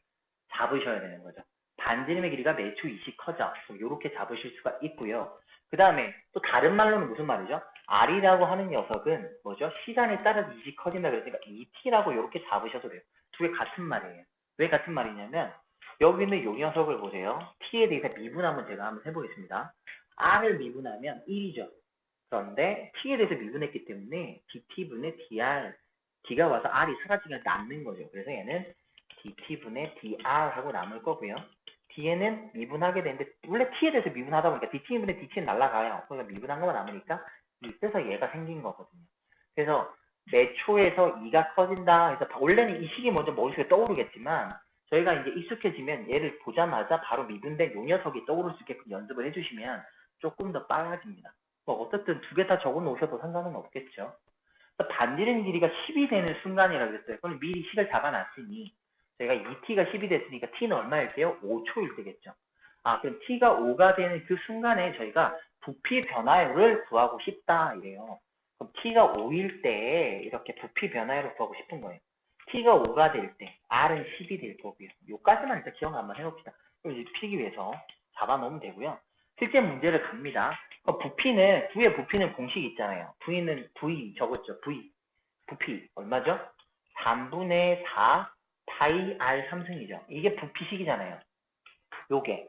A: 잡으셔야 되는 거죠. 반지름의 길이가 매초 2씩 커져. 이렇게 잡으실 수가 있고요. 그 다음에 또 다른 말로는 무슨 말이죠? R이라고 하는 녀석은 뭐죠? 시간에 따라서 이식 커진다 그랬으니까 ET라고 이렇게 잡으셔도 돼요. 두 개 같은 말이에요. 왜 같은 말이냐면 여기 있는 이 녀석을 보세요. T에 대해서 미분하면 제가 한번 해보겠습니다. R을 미분하면 1이죠. 그런데 T에 대해서 미분했기 때문에 DT분의 DR, D가 와서 R이 사라지게 남는 거죠. 그래서 얘는 DT분의 DR 하고 남을 거고요. D에는 미분하게 되는데 원래 T에 대해서 미분하다 보니까 DT분의 DT는 날라가요. 그러니까 미분한 거만 남으니까 이때서 얘가 생긴 거거든요. 그래서 매 초에서 2가 커진다. 그래서 원래는 이 식이 먼저 머릿속에 떠오르겠지만 저희가 이제 익숙해지면 얘를 보자마자 바로 미분된 요 녀석이 떠오를 수 있게끔 연습을 해주시면 조금 더 빨라집니다. 뭐 어쨌든 두 개 다 적어 놓으셔도 상관은 없겠죠. 반지름 길이가 10이 되는 순간이라고 했어요. 그럼 미리 식을 잡아놨으니 저희가 2t가 10이 됐으니까 t는 얼마일 때요? 5초일 때겠죠. 아, 그럼 t가 5가 되는 그 순간에 저희가 부피 변화율을 구하고 싶다 이래요. 그럼 t가 5일 때 이렇게 부피 변화율을 구하고 싶은 거예요. t가 5가 될 때 r은 10이 될 거고요. 요까지만 일단 기억 한번 해봅시다. 그럼 이제 풀기 위해서 잡아놓으면 되고요. 실제 문제를 갑니다. 부피는, V의 부피는 공식 있잖아요. V는 V 적었죠. V. 부피 얼마죠? 3분의 4 파이 R 3승이죠. 이게 부피식이잖아요. 요게.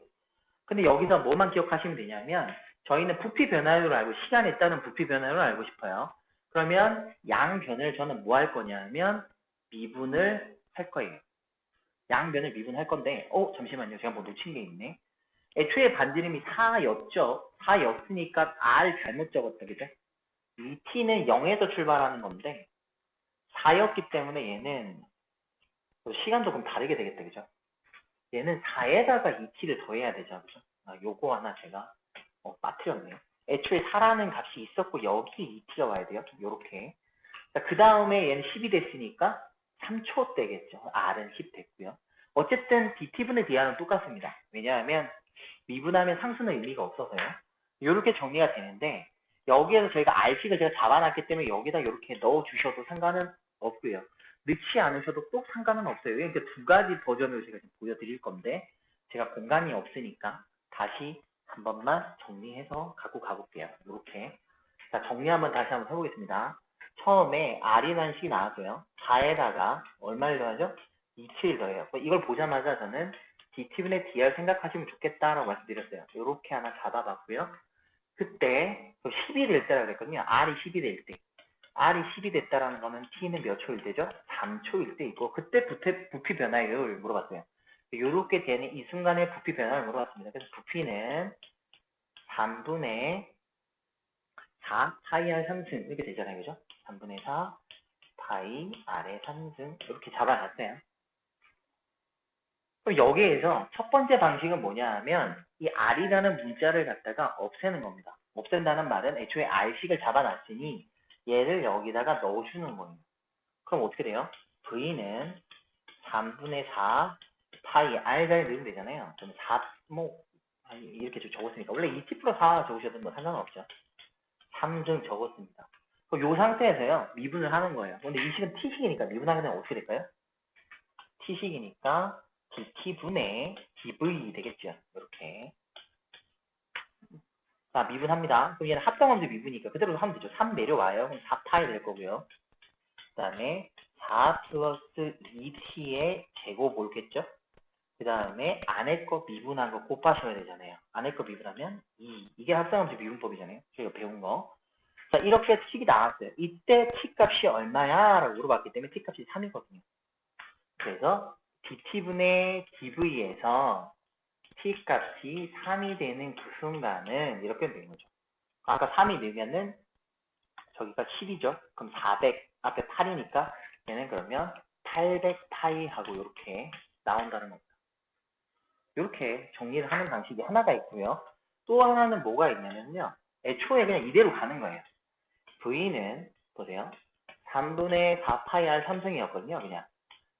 A: 근데 여기서 뭐만 기억하시면 되냐면 저희는 부피 변화율을 알고 시간에 따른 부피 변화율을 알고 싶어요. 그러면 양변을 저는 뭐 할 거냐면 미분을 할 거예요. 양변을 미분할 건데 잠시만요. 제가 뭐 놓친 게 있네. 애초에 반지름이 4였죠. 4였으니까 R 잘못 적었다. 그죠? 이 T는 0에서 출발하는 건데 4였기 때문에 얘는 시간도 그럼 다르게 되겠다. 그죠? 얘는 4에다가 2t를 더해야 되죠. 그죠? 요거 하나 제가 빠뜨렸네요. 애초에 4라는 값이 있었고 여기 2t가 와야 돼요. 요렇게. 그 다음에 얘는 10이 됐으니까 3초 되겠죠. R은 10 됐고요. 어쨌든 DT분의 DR은 똑같습니다. 왜냐하면 미분하면 상수는 의미가 없어서요. 이렇게 정리가 되는데 여기에서 저희가 R식을 제가 잡아놨기 때문에 여기다 이렇게 넣어주셔도 상관은 없고요. 넣지 않으셔도 또 상관은 없어요. 그러니까 두 가지 버전을 제가 지금 보여드릴 건데 제가 공간이 없으니까 다시 한 번만 정리해서 갖고 가볼게요. 이렇게. 자, 정리 한번 다시 한번 해보겠습니다. 처음에 R이라는 식이 나왔고요. 4에다가 얼마를 더하죠? 2를 더해요. 이걸 보자마자 저는 DT분의 DR 생각하시면 좋겠다라고 말씀드렸어요. 이렇게 하나 잡아봤고요. 그때 10이 될 때라고 그랬거든요. R이 10이 될 때. R이 10이 됐다라는 거는 T는 몇 초일 때죠? 3초일 때 있고 그때 부피 변화율 물어봤어요. 이렇게 되는 이 순간의 부피 변화를 물어봤습니다. 그래서 부피는 3분의 4 파이 R 3승 이렇게 되잖아요. 그죠? 3분의 4 파이 R의 3승 이렇게 잡아놨어요. 그럼 여기에서 첫 번째 방식은 뭐냐 하면 이 R이라는 문자를 갖다가 없애는 겁니다. 없앤다는 말은 애초에 R식을 잡아놨으니 얘를 여기다가 넣어주는 거예요. 그럼 어떻게 돼요? V는 3분의 4 파이 R까지 넣으면 되잖아요. 저는 4, 이렇게 좀 적었으니까. 원래 2t 플러스 4 적으셔도 뭐 상관없죠. 3중 적었습니다. 그럼 이 상태에서요, 미분을 하는 거예요. 근데 이 식은 t식이니까 미분하게 되면 어떻게 될까요? t식이니까 dt분의 dv 되겠죠. 이렇게. 자, 미분합니다. 그럼 얘는 합성함수 미분이니까 그대로 하면 되죠. 3 내려와요. 그럼 4파이 될 거고요. 그 다음에 4 플러스 2t의 제곱 올겠죠? 그 다음에 안에 거 미분한 거 곱하셔야 되잖아요. 안에 거 미분하면 2. 이게 합성함수 미분법이잖아요. 저희가 배운 거. 자, 이렇게 식이 나왔어요. 이때 t값이 얼마야? 라고 물어봤기 때문에 t값이 3이거든요. 그래서 dt분의 dv에서 t값이 3이 되는 그 순간은 이렇게 되는 거죠. 아까 3이 넣으면은 저기가 10이죠. 그럼 400 앞에 8이니까 얘는 그러면 800파이 하고 이렇게 나온다는 겁니다. 이렇게 정리를 하는 방식이 하나가 있고요. 또 하나는 뭐가 있냐면요. 애초에 그냥 이대로 가는 거예요. V는 보세요. 3분의 4파이 R 3승이었거든요. 그냥.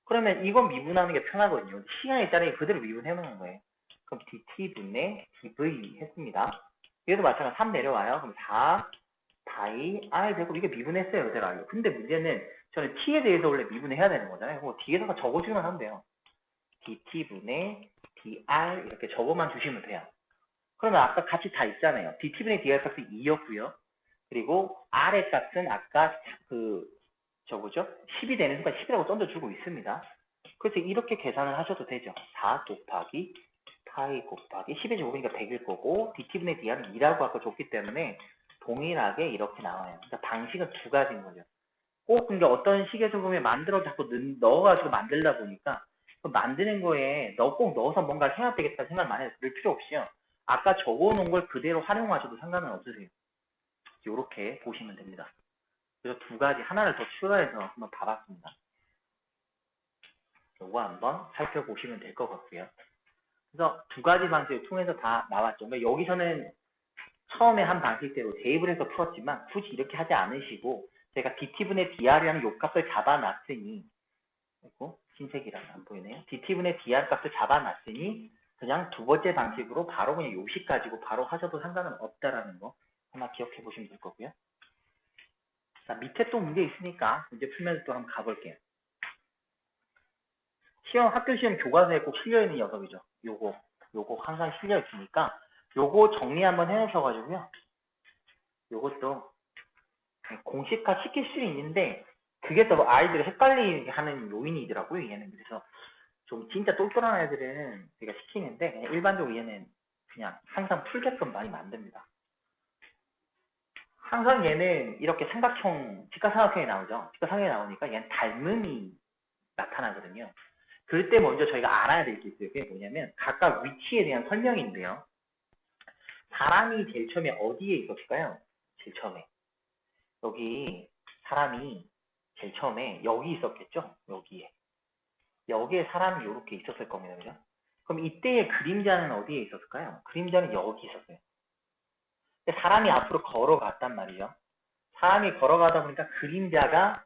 A: 그러면 이건 미분하는 게 편하거든요. 시간에 따라 그대로 미분해 놓는 거예요. 그럼 dt분의 dv 했습니다. 얘도 마찬가지로 3 내려와요. 그럼 4 파이 R 되고 이게 미분했어요. 그대로 알고. 근데 문제는 저는 t에 대해서 원래 미분을 해야 되는 거잖아요. 그거 뒤에다가 적어주기만 하면 돼요. dt분의 dr 이렇게 적어만 주시면 돼요. 그러면 아까 값이 다 있잖아요. dt분의 dr 값이 2였고요. 그리고 r의 값은 아까 저거죠? 10이 되는 순간 10이라고 던져주고 있습니다. 그래서 이렇게 계산을 하셔도 되죠. 4 곱하기 파이 곱하기 10의 제곱이니까 100일 거고 dt분의 dr은 2라고 아까 줬기 때문에 동일하게 이렇게 나와요. 그러니까 방식은 두 가지인 거죠. 꼭 그러니까 어떤 식의 제곱에 만들어 자꾸 넣어가지고 만들다 보니까 그 만드는 거에 꼭 넣어서 뭔가를 해야 되겠다 생각 많이 들 필요 없이요. 아까 적어놓은 걸 그대로 활용하셔도 상관은 없으세요. 이렇게 보시면 됩니다. 그래서 두 가지 하나를 더 추가해서 한번 봐봤습니다. 요거 한번 살펴보시면 될 것 같고요. 그래서 두 가지 방식을 통해서 다 나왔죠. 그러니까 여기서는 처음에 한 방식대로 대입을 해서 풀었지만 굳이 이렇게 하지 않으시고 제가 dt분의 dr이라는 요 값을 잡아놨으니 그리고 흰색이라서 안 보이네요. dt분의 dr 값을 잡아놨으니 그냥 두 번째 방식으로 바로 그냥 요식 가지고 바로 하셔도 상관은 없다라는 거 하나 기억해 보시면 될 거고요. 자, 밑에 또 문제 있으니까 문제 풀면서 또 한번 가볼게요. 학교 시험 교과서에 꼭 실려있는 녀석이죠. 요거 항상 실려있으니까 요거 정리 한번 해놓으셔가지고요. 요것도 공식화 시킬 수 있는데 그게 또 아이들이 헷갈리게 하는 요인이더라고요. 얘는 그래서 좀 진짜 똘똘한 애들은 제가 시키는데 그냥 일반적으로 얘는 그냥 항상 풀게끔 많이 만듭니다. 항상 얘는 이렇게 직각삼각형이 나오죠. 직각삼각형이 나오니까 얘는 닮음이 나타나거든요. 그럴 때 먼저 저희가 알아야 될 게 있어요. 그게 뭐냐면 각각 위치에 대한 설명인데요. 사람이 제일 처음에 어디에 있었을까요? 제일 처음에 여기 사람이 제일 처음에 여기 있었겠죠? 여기에 사람이 이렇게 있었을 겁니다. 그죠? 그럼 이때의 그림자는 어디에 있었을까요? 그림자는 여기 있었어요. 근데 사람이 앞으로 걸어갔단 말이죠. 사람이 걸어가다 보니까 그림자가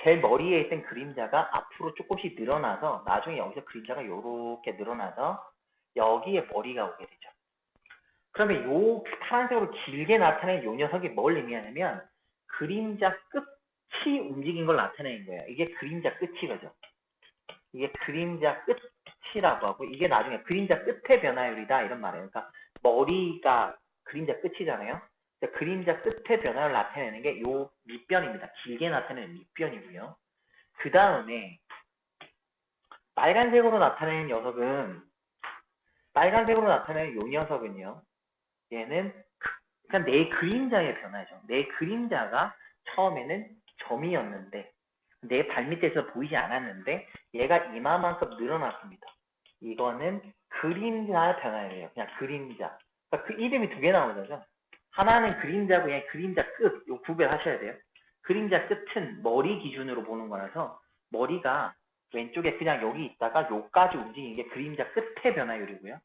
A: 제일 머리에 있던 그림자가 앞으로 조금씩 늘어나서 나중에 여기서 그림자가 이렇게 늘어나서 여기에 머리가 오게 되죠. 그러면 요 파란색으로 길게 나타낸 요 녀석이 뭘 의미하냐면 그림자 끝이 움직인 걸 나타내는 거예요. 이게 그림자 끝이거죠. 이게 그림자 끝이라고 하고 이게 나중에 그림자 끝의 변화율이다 이런 말이에요. 그러니까 머리가 그림자 끝이잖아요. 그림자 끝의 변화를 나타내는 게 요 밑변입니다. 길게 나타내는 밑변이고요. 그 다음에 빨간색으로 나타내는 녀석은 요 녀석은요. 얘는 그러니까 내 그림자의 변화죠. 내 그림자가 처음에는 점이었는데 내 발밑에서 보이지 않았는데 얘가 이마만큼 늘어났습니다. 이거는 그림자의 변화예요. 그냥 그림자. 그러니까 그 이름이 두 개 나오죠. 하나는 그림자고 그냥 그림자 끝. 요 구별하셔야 돼요. 그림자 끝은 머리 기준으로 보는 거라서 머리가 왼쪽에 그냥 여기 있다가 요까지 움직이는 게 그림자 끝의 변화율이고요.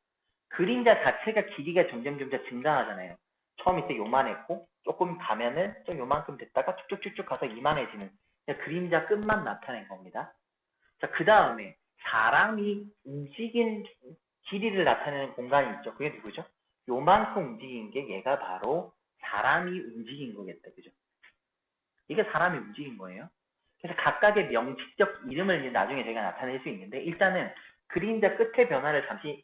A: 그림자 자체가 길이가 점점 증가하잖아요. 처음 이때 요만했고 조금 가면은 좀 요만큼 됐다가 쭉쭉쭉쭉 가서 이만해지는 그림자 끝만 나타낸 겁니다. 자, 그 다음에 사람이 움직인 길이를 나타내는 공간이 있죠. 그게 누구죠? 요만큼 움직인 게 얘가 바로 사람이 움직인 거겠다. 그죠? 이게 사람이 움직인 거예요. 그래서 각각의 명칭적 이름을 이제 나중에 제가 나타낼 수 있는데 일단은 그림자 끝의 변화를 잠시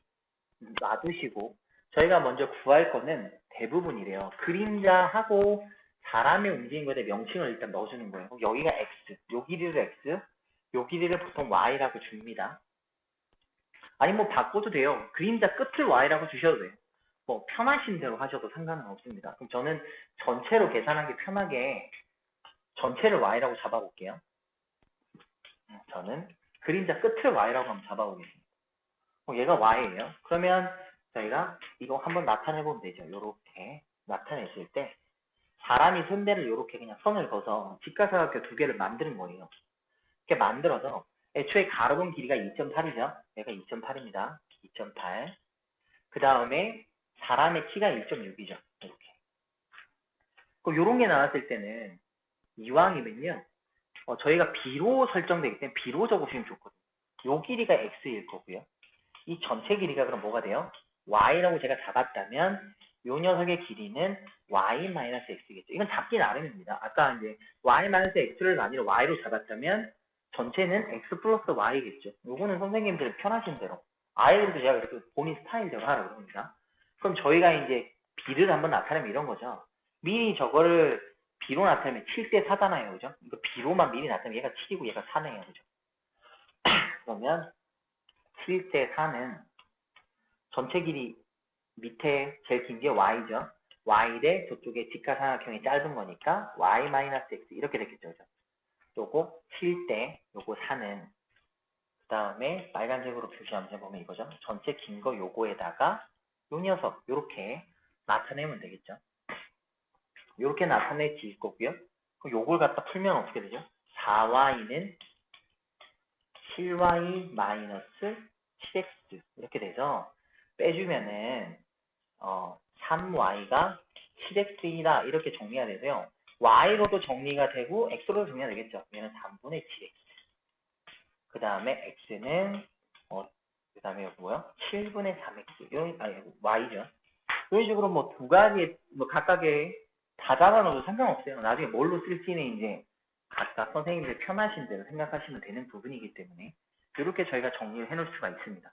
A: 놔두시고 저희가 먼저 구할 거는 대부분이래요. 그림자하고 사람의 움직인 것에 명칭을 일단 넣어주는 거예요. 여기가 x, 요 길이를 x, 요 길이를 보통 y라고 줍니다. 아니 뭐 바꿔도 돼요. 그림자 끝을 y라고 주셔도 돼요. 뭐 편하신 대로 하셔도 상관은 없습니다. 그럼 저는 전체로 계산하기 편하게 전체를 y라고 잡아볼게요. 저는 그림자 끝을 y라고 한번 잡아보겠습니다. 얘가 y예요. 그러면 저희가 이거 한번 나타내보면 되죠. 요렇게 나타냈을 때 사람이 손대를 요렇게 그냥 선을 그어서 직각삼각형 두 개를 만드는 거예요. 이렇게 만들어서 애초에 가로등 길이가 2.8이죠. 얘가 2.8입니다. 2.8. 그 다음에 사람의 키가 1.6이죠. 이렇게. 그럼 요런 게 나왔을 때는 이왕이면요. 저희가 B로 설정되기 때문에 B로 적으시면 좋거든요. 요 길이가 X일 거고요. 이 전체 길이가 그럼 뭐가 돼요? Y라고 제가 잡았다면 요 녀석의 길이는 Y-X겠죠. 이건 잡기 나름입니다. 아까 이제 Y-X를 아니라 Y로 잡았다면 전체는 X 플러스 Y겠죠. 요거는 선생님들 편하신 대로 아이들도 제가 그렇게 본인 스타일대로 하라고 합니다. 그럼 저희가 이제 B를 한번 나타내면 이런 거죠. 미리 저거를 B로 나타내면 7대 4잖아요. 그죠? 이거 B로만 미리 나타내면 얘가 7이고 얘가 4네요. 그죠? 그러면 7대 4는 전체 길이 밑에 제일 긴 게 y죠. y 대 저쪽에 직사삼각형이 짧은 거니까 y-x 이렇게 됐겠죠. 그죠? 요거 7대 요거 4는 그 다음에 빨간색으로 표시하면서 보면 이거죠. 전체 긴 거 요거에다가 요 녀석 요렇게 나타내면 되겠죠. 요렇게 나타내질 거고요. 그럼 요걸 갖다 풀면 어떻게 되죠? 4y는 7y-7x 이렇게 돼서 빼주면은 3y가 7x이다 이렇게 정리가 되고요. y로도 정리가 되고 x로도 정리가 되겠죠. 얘는 3분의 7x. 그 다음에 x는 그 다음에 뭐요? 7분의 3x. 이런 아니 y죠. 이런 식으로 뭐 두 가지 뭐 각각의 다 잡아놓어도 상관없어요. 나중에 뭘로 쓸지는 이제 각각 선생님들 편하신 대로 생각하시면 되는 부분이기 때문에 이렇게 저희가 정리를 해놓을 수가 있습니다.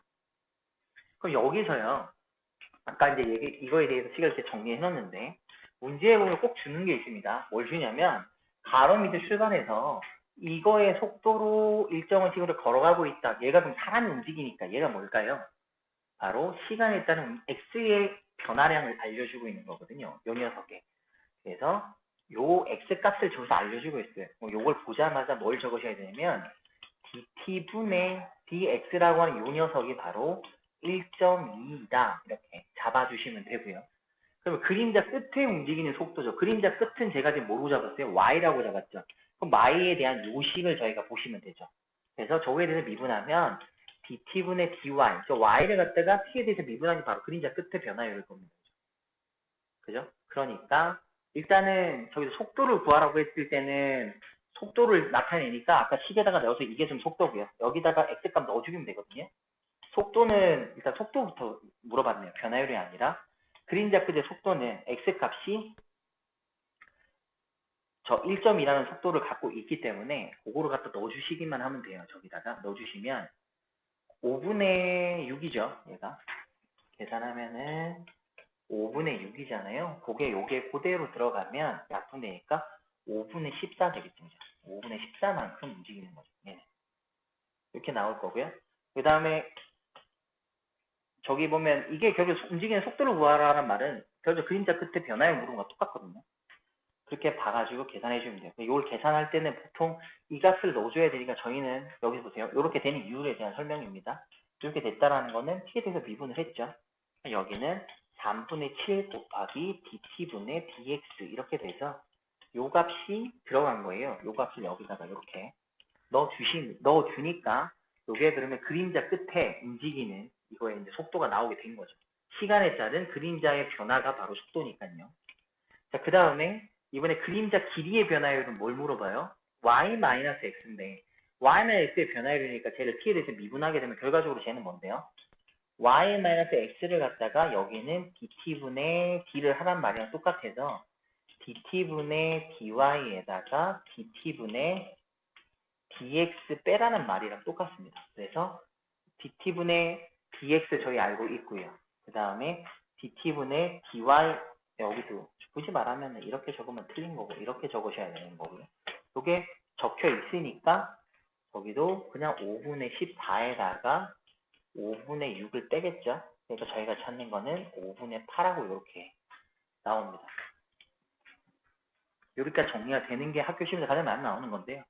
A: 그럼 여기서요. 아까 이제 이거에 대해서 식을 이렇게 정리해놨는데 문제에 보면 꼭 주는 게 있습니다. 뭘 주냐면 가로 밑에 출발해서 이거의 속도로 일정한 시간을 걸어가고 있다. 얘가 그럼 사람이 움직이니까 얘가 뭘까요? 바로 시간에 따른 x의 변화량을 알려주고 있는 거거든요. 요 녀석에. 그래서 요 x 값을 저기서 알려주고 있어요. 요걸 보자마자 뭘 적으셔야 되냐면 dt분의 dx라고 하는 요 녀석이 바로 1.2이다. 이렇게 잡아주시면 되고요. 그러면 그림자 끝에 움직이는 속도죠. 그림자 끝은 제가 지금 뭐로 잡았어요? y라고 잡았죠. 그럼 y에 대한 요식을 저희가 보시면 되죠. 그래서 저거에 대해서 미분하면 dt분의 dy, 저 y를 갖다가 t에 대해서 미분하면 바로 그림자 끝의 변화율일 겁니다. 그죠? 그러니까 일단은 저기서 속도를 구하라고 했을 때는 속도를 나타내니까 아까 식에다가 넣어서 이게 좀 속도고요. 여기다가 x값 넣어주면 되거든요. 속도는 일단 속도부터 물어봤네요. 변화율이 아니라 그림자 끝의 속도는 x값이 저 1.2라는 속도를 갖고 있기 때문에 그거를 갖다 넣어주시기만 하면 돼요. 저기다가 넣어주시면 5분의 6이죠. 얘가 계산하면은 5분의 6이잖아요. 요게 그대로 들어가면 약분되니까 5분의 14 되겠죠. 5분의 14만큼 움직이는 거죠. 예. 이렇게 나올 거고요. 그 다음에 저기 보면 이게 결국 움직이는 속도를 구하라는 말은 결국 그림자 끝에 변화율 물은 거랑 똑같거든요. 그렇게 봐가지고 계산해 주면 돼요. 이걸 계산할 때는 보통 이 값을 넣어줘야 되니까 저희는 여기서 보세요. 이렇게 되는 이유에 대한 설명입니다. 이렇게 됐다라는 거는 t에 대해서 미분을 했죠. 여기는 3분의 7 곱하기 dt분의 dx 이렇게 돼서 요 값이 들어간 거예요. 요 값을 여기다가 이렇게 넣어주니까 요게 그러면 그림자 끝에 움직이는 이거에 이제 속도가 나오게 된 거죠. 시간에 따른 그림자의 변화가 바로 속도니까요. 자, 그 다음에 이번에 그림자 길이의 변화율은 뭘 물어봐요? y-x인데 y-x의 변화율이니까 쟤를 t에 대해서 미분하게 되면 결과적으로 쟤는 뭔데요? y-x를 갖다가 여기는 dt분의 d를 하란 말이랑 똑같아서 dt분의 dy에다가 dt분의 dx 빼라는 말이랑 똑같습니다. 그래서 dt분의 dx 저희 알고 있고요. 그 다음에 dt분의 dy 여기도 굳이 말하면 이렇게 적으면 틀린 거고 이렇게 적으셔야 되는 거고요. 이게 적혀 있으니까 여기도 그냥 5분의 14에다가 5분의 6을 빼겠죠. 그래서 저희가 찾는 거는 5분의 8하고 이렇게 나옵니다. 이렇게 정리가 되는 게 학교 시험에서 가장 많이 나오는 건데요.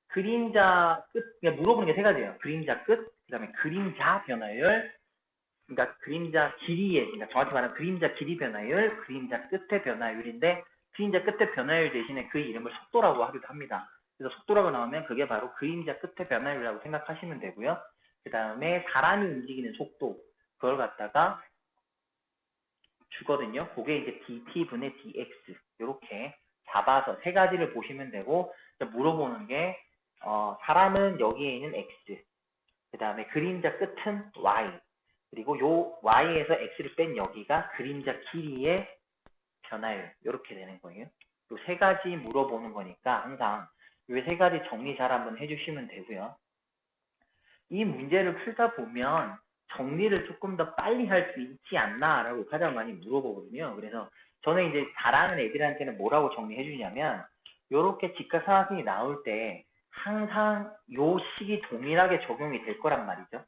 A: 그림자 끝, 그러니까 물어보는 게 세 가지예요. 그림자 끝, 그 다음에 그림자 변화율, 그러니까 그림자 길이의, 그러니까 정확히 말하면 그림자 길이 변화율, 그림자 끝의 변화율인데 그림자 끝의 변화율 대신에 그 이름을 속도라고 하기도 합니다. 그래서 속도라고 나오면 그게 바로 그림자 끝의 변화율이라고 생각하시면 되고요. 그 다음에 사람이 움직이는 속도, 그걸 갖다가 주거든요. 그게 이제 dt분의 dx 이렇게 잡아서 세 가지를 보시면 되고 물어보는 게 사람은 여기에 있는 x, 그 다음에 그림자 끝은 y, 그리고 요 y에서 x를 뺀 여기가 그림자 길이의 변화율 이렇게 되는 거예요. 요 세 가지 물어보는 거니까 항상 요 세 가지 정리 잘 한번 해주시면 되고요. 이 문제를 풀다 보면 정리를 조금 더 빨리 할 수 있지 않나라고 가장 많이 물어보거든요. 그래서 저는 이제 잘하는 애들한테는 뭐라고 정리해 주냐면 요렇게 직각삼각형이 나올 때 항상 요 식이 동일하게 적용이 될 거란 말이죠.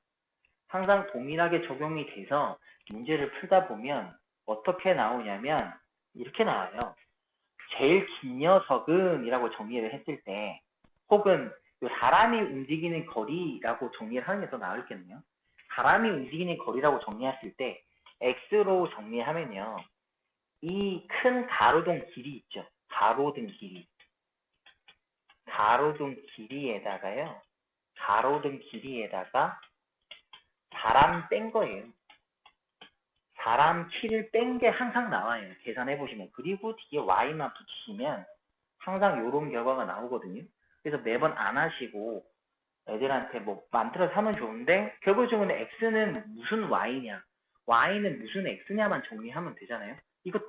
A: 항상 동일하게 적용이 돼서 문제를 풀다 보면 어떻게 나오냐면 이렇게 나와요. 제일 긴 녀석은 이라고 정리를 했을 때 혹은 요 사람이 움직이는 거리라고 정리를 하는 게 더 나을겠네요. 사람이 움직이는 거리라고 정리했을 때 x로 정리하면요. 이 큰 가로등 길이 있죠. 가로등 길이. 가로등 길이에다가요. 가로등 길이에다가 사람 뺀 거예요. 사람 키를 뺀 게 항상 나와요. 계산해 보시면. 그리고 뒤에 y만 붙이시면 항상 이런 결과가 나오거든요. 그래서 매번 안 하시고 애들한테 뭐 만들어서 하면 좋은데 결국적으로 x는 무슨 y냐, y는 무슨 x냐만 정리하면 되잖아요. 이거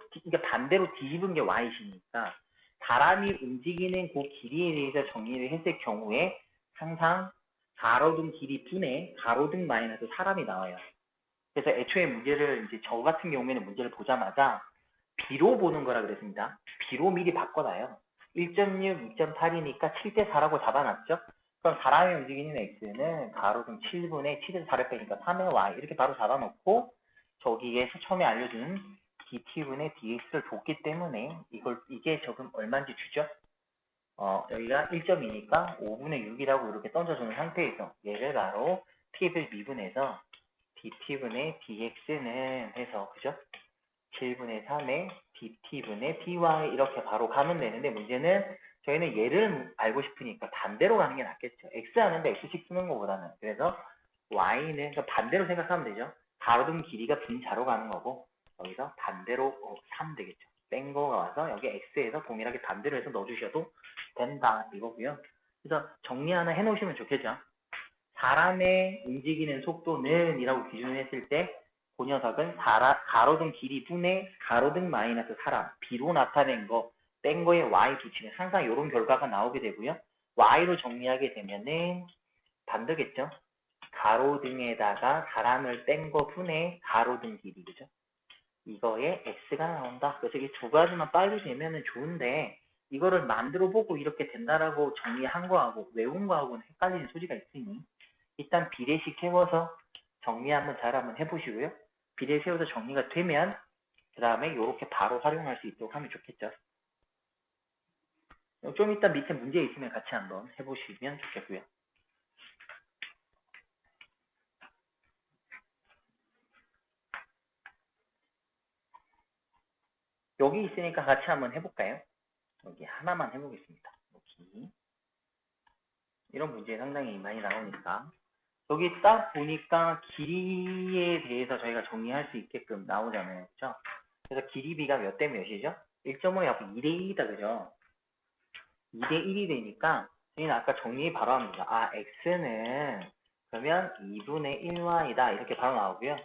A: 반대로 뒤집은 게 y시니까 사람이 움직이는 그 길이에 대해서 정리를 했을 경우에 항상 가로등 길이 분의 가로등 마이너스 사람이 나와요. 그래서 애초에 문제를 이제 저 같은 경우에는 문제를 보자마자 B로 보는 거라 그랬습니다. B로 미리 바꿔놔요. 1.6, 2.8이니까 7대 4라고 잡아놨죠? 그럼 사람이 움직이는 X는 가로등 7분의 7에서 4를 빼니까 3의 Y 이렇게 바로 잡아놓고 저기에서 처음에 알려준 DT분의 DX를 줬기 때문에 이게 적금 얼마인지 주죠? 여기가 1.2니까 5분의 6이라고 이렇게 던져주는 상태에서 얘를 바로 T를 미분해서 dt분의 dx는 해서 그죠? 7분의 3의 dt분의 dy 이렇게 바로 가면 되는데 문제는 저희는 얘를 알고 싶으니까 반대로 가는 게 낫겠죠. x 하는데 x씩 쓰는 것보다는. 그래서 y는 반대로 생각하면 되죠. 가로등 길이가 분자로 가는 거고 여기서 반대로 3 되겠죠. 뺀 거가 와서 여기 x에서 동일하게 반대로 해서 넣어주셔도 된다 이거고요. 그래서 정리 하나 해놓으시면 좋겠죠. 사람의 움직이는 속도는 이라고 기준을 했을 때 그 녀석은 가로등 길이 분의 가로등 마이너스 사람 B로 나타낸 거 뺀 거에 Y 붙이면 항상 이런 결과가 나오게 되고요. Y로 정리하게 되면은 반대겠죠. 가로등에다가 사람을 뺀 거 분의 가로등 길이 그죠. 이거에 X가 나온다. 그래서 이 두 가지만 빨리 되면은 좋은데 이거를 만들어 보고 이렇게 된다라고 정리한 거하고 외운 거하고는 헷갈리는 소지가 있으니 일단 비례식 세워서 정리 한번 잘 한번 해보시고요. 비례 세워서 정리가 되면 그 다음에 이렇게 바로 활용할 수 있도록 하면 좋겠죠. 좀 이따 밑에 문제 있으면 같이 한번 해보시면 좋겠고요. 여기 있으니까 같이 한번 해볼까요? 여기 하나만 해보겠습니다. 여기 이런 문제 상당히 많이 나오니까 여기 딱 보니까 길이에 대해서 저희가 정리할 수 있게끔 나오잖아요. 그렇죠? 그래서 길이 B가 몇 대 몇이죠? 1.5에 하고 2대 1이다. 그죠? 2대 1이 되니까 저희는 아까 정리 바로 합니다. x는 그러면 2분의 1y다. 이렇게 바로 나오고요.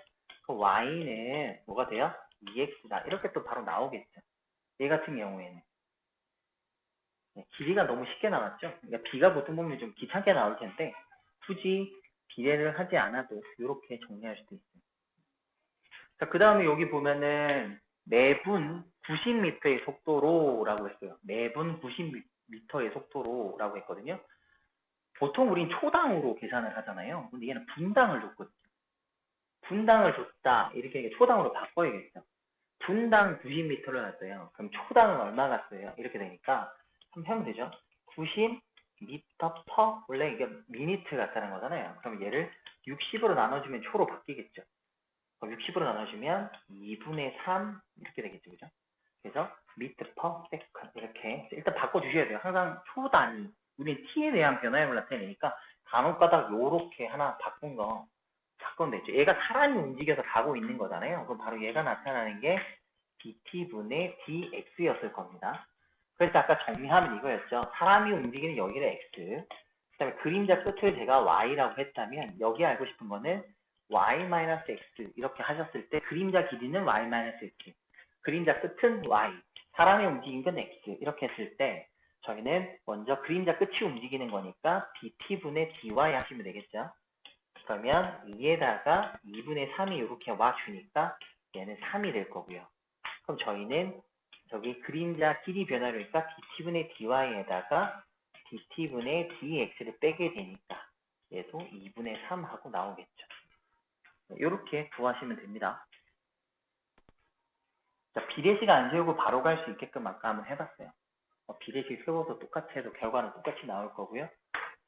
A: 그 y는 뭐가 돼요? 2x다. 이렇게 또 바로 나오겠죠. 얘 같은 경우에는. 길이가 너무 쉽게 나왔죠. 그러니까 b가 보통 보면 좀 귀찮게 나올 텐데 굳이 비례를 하지 않아도 이렇게 정리할 수도 있어요. 자, 그 다음에 여기 보면은 매분 90m의 속도로 라고 했어요. 매분 90m의 속도로 라고 했거든요. 보통 우린 초당으로 계산을 하잖아요. 근데 얘는 분당을 줬거든요. 분당을 줬다. 이렇게 초당으로 바꿔야겠죠. 분당 90m를 놨어요. 그럼 초당은 얼마 갔어요? 이렇게 되니까 한번 하면 되죠. 90m per 원래 이게 미니트 같다는 거잖아요. 그럼 얘를 60으로 나눠주면 초로 바뀌겠죠. 60으로 나눠주면 2분의 3 이렇게 되겠죠. 그죠? 그래서 미터 퍼 세컨 이렇게 일단 바꿔주셔야 돼요. 항상 초 단위 우리는 t에 대한 변화량을 나타내니까 간혹가다 요렇게 하나 바꾼 거 바꾸면 되죠. 얘가 사람이 움직여서 가고 있는 거잖아요. 그럼 바로 얘가 나타나는 게 dt분의 dx였을 겁니다. 그래서 아까 정리하면 이거였죠. 사람이 움직이는 여기를 x 그 다음에 그림자 끝을 제가 y라고 했다면 여기 알고 싶은 거는 y-x 이렇게 하셨을 때 그림자 길이는 y-x 그림자 끝은 y 사람이 움직인 건 x 이렇게 했을 때 저희는 먼저 그림자 끝이 움직이는 거니까 dt분의 dy 하시면 되겠죠. 그러면 2에다가 2분의 3이 이렇게 와주니까 얘는 3이 될 거고요. 그럼 저희는 저기 그림자 길이 변화료니까 dt분의 dy에다가 dt분의 dx를 빼게 되니까 얘도 2분의 3 하고 나오겠죠. 이렇게 구하시면 됩니다. 자, 비례식 안 세우고 바로 갈 수 있게끔 아까 한번 해봤어요. 비례식 세워서 똑같이 해도 결과는 똑같이 나올 거고요.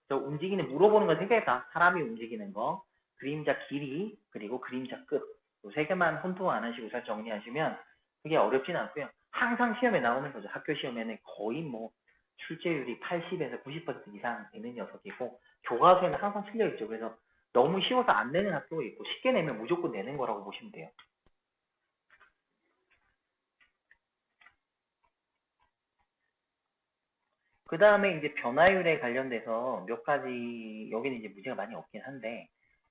A: 저 움직이는 물어보는 건 세 개다. 사람이 움직이는 거, 그림자 길이, 그리고 그림자 끝. 이 세 개만 혼동 안 하시고 잘 정리하시면 그게 어렵진 않고요. 항상 시험에 나오는 거죠. 학교 시험에는 거의 뭐 출제율이 80에서 90% 이상 되는 녀석이고 교과서에는 항상 틀려 있죠. 그래서 너무 쉬워서 안 내는 학교가 있고 쉽게 내면 무조건 내는 거라고 보시면 돼요. 그 다음에 이제 변화율에 관련돼서 몇 가지, 여기는 이제 문제가 많이 없긴 한데,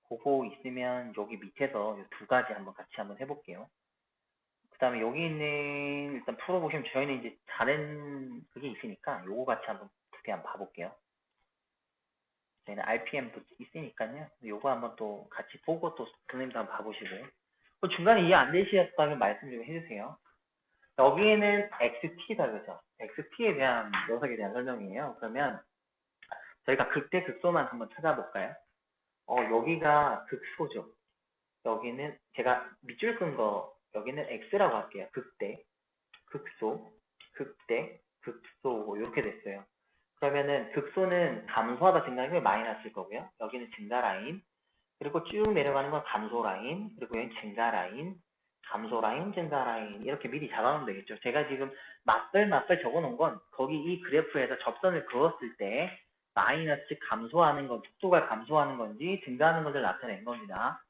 A: 그거 있으면 여기 밑에서 두 가지 한번 같이 한번 해볼게요. 그 다음에 여기 있는, 일단 풀어보시면 저희는 이제 다른 그게 있으니까 요거 같이 한번 두개 한번 봐볼게요. 저희는 RPM도 있으니까요. 요거 한번 또 같이 보고 또 선생님도 한번 봐보시고. 중간에 이해 안 되셨다면 말씀 좀 해주세요. 여기에는 XT다, 그죠? XT에 대한 녀석에 대한 설명이에요. 그러면 저희가 극대 극소만 한번 찾아볼까요? 여기가 극소죠. 여기는 제가 밑줄 끈 거, 여기는 X라고 할게요. 극대, 극소, 극대, 극소, 이렇게 됐어요. 그러면은 극소는 감소하다 증가하면 마이너스일 거고요. 여기는 증가 라인, 그리고 쭉 내려가는 건 감소 라인, 그리고 여기 증가 라인, 감소 라인, 증가 라인, 이렇게 미리 잡아놓으면 되겠죠. 제가 지금 맞벌 적어 놓은 건 거기 이 그래프에서 접선을 그었을 때 마이너스 감소하는 건, 속도가 감소하는 건지 증가하는 건지 나타낸 겁니다.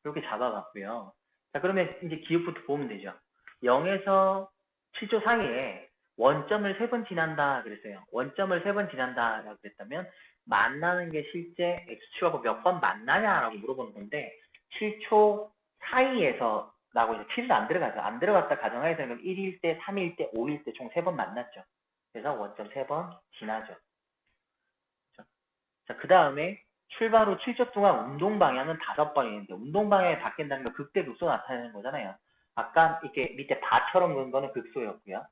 A: 이렇게 잡아봤고요. 자, 그러면 이제 기억부터 보면 되죠. 0에서 7초 사이에 원점을 3번 지난다 그랬어요. 원점을 3번 지난다 라고 그랬다면 만나는 게 실제 x축하고 몇 번 만나냐라고 물어보는 건데 7초 사이에서 라고 이제 7은 안 들어가죠. 안 들어갔다 가정하에서는 1일 때, 3일 때, 5일 때 총 3번 만났죠. 그래서 원점 3번 지나죠. 그렇죠? 자, 그 다음에 출발 후 7초 동안 운동 방향은 5번이는데 운동 방향이 바뀐다는 건 극대 극소 나타내는 거잖아요. 아까 이렇게 밑에 바처럼 그은 거는 극소였고요.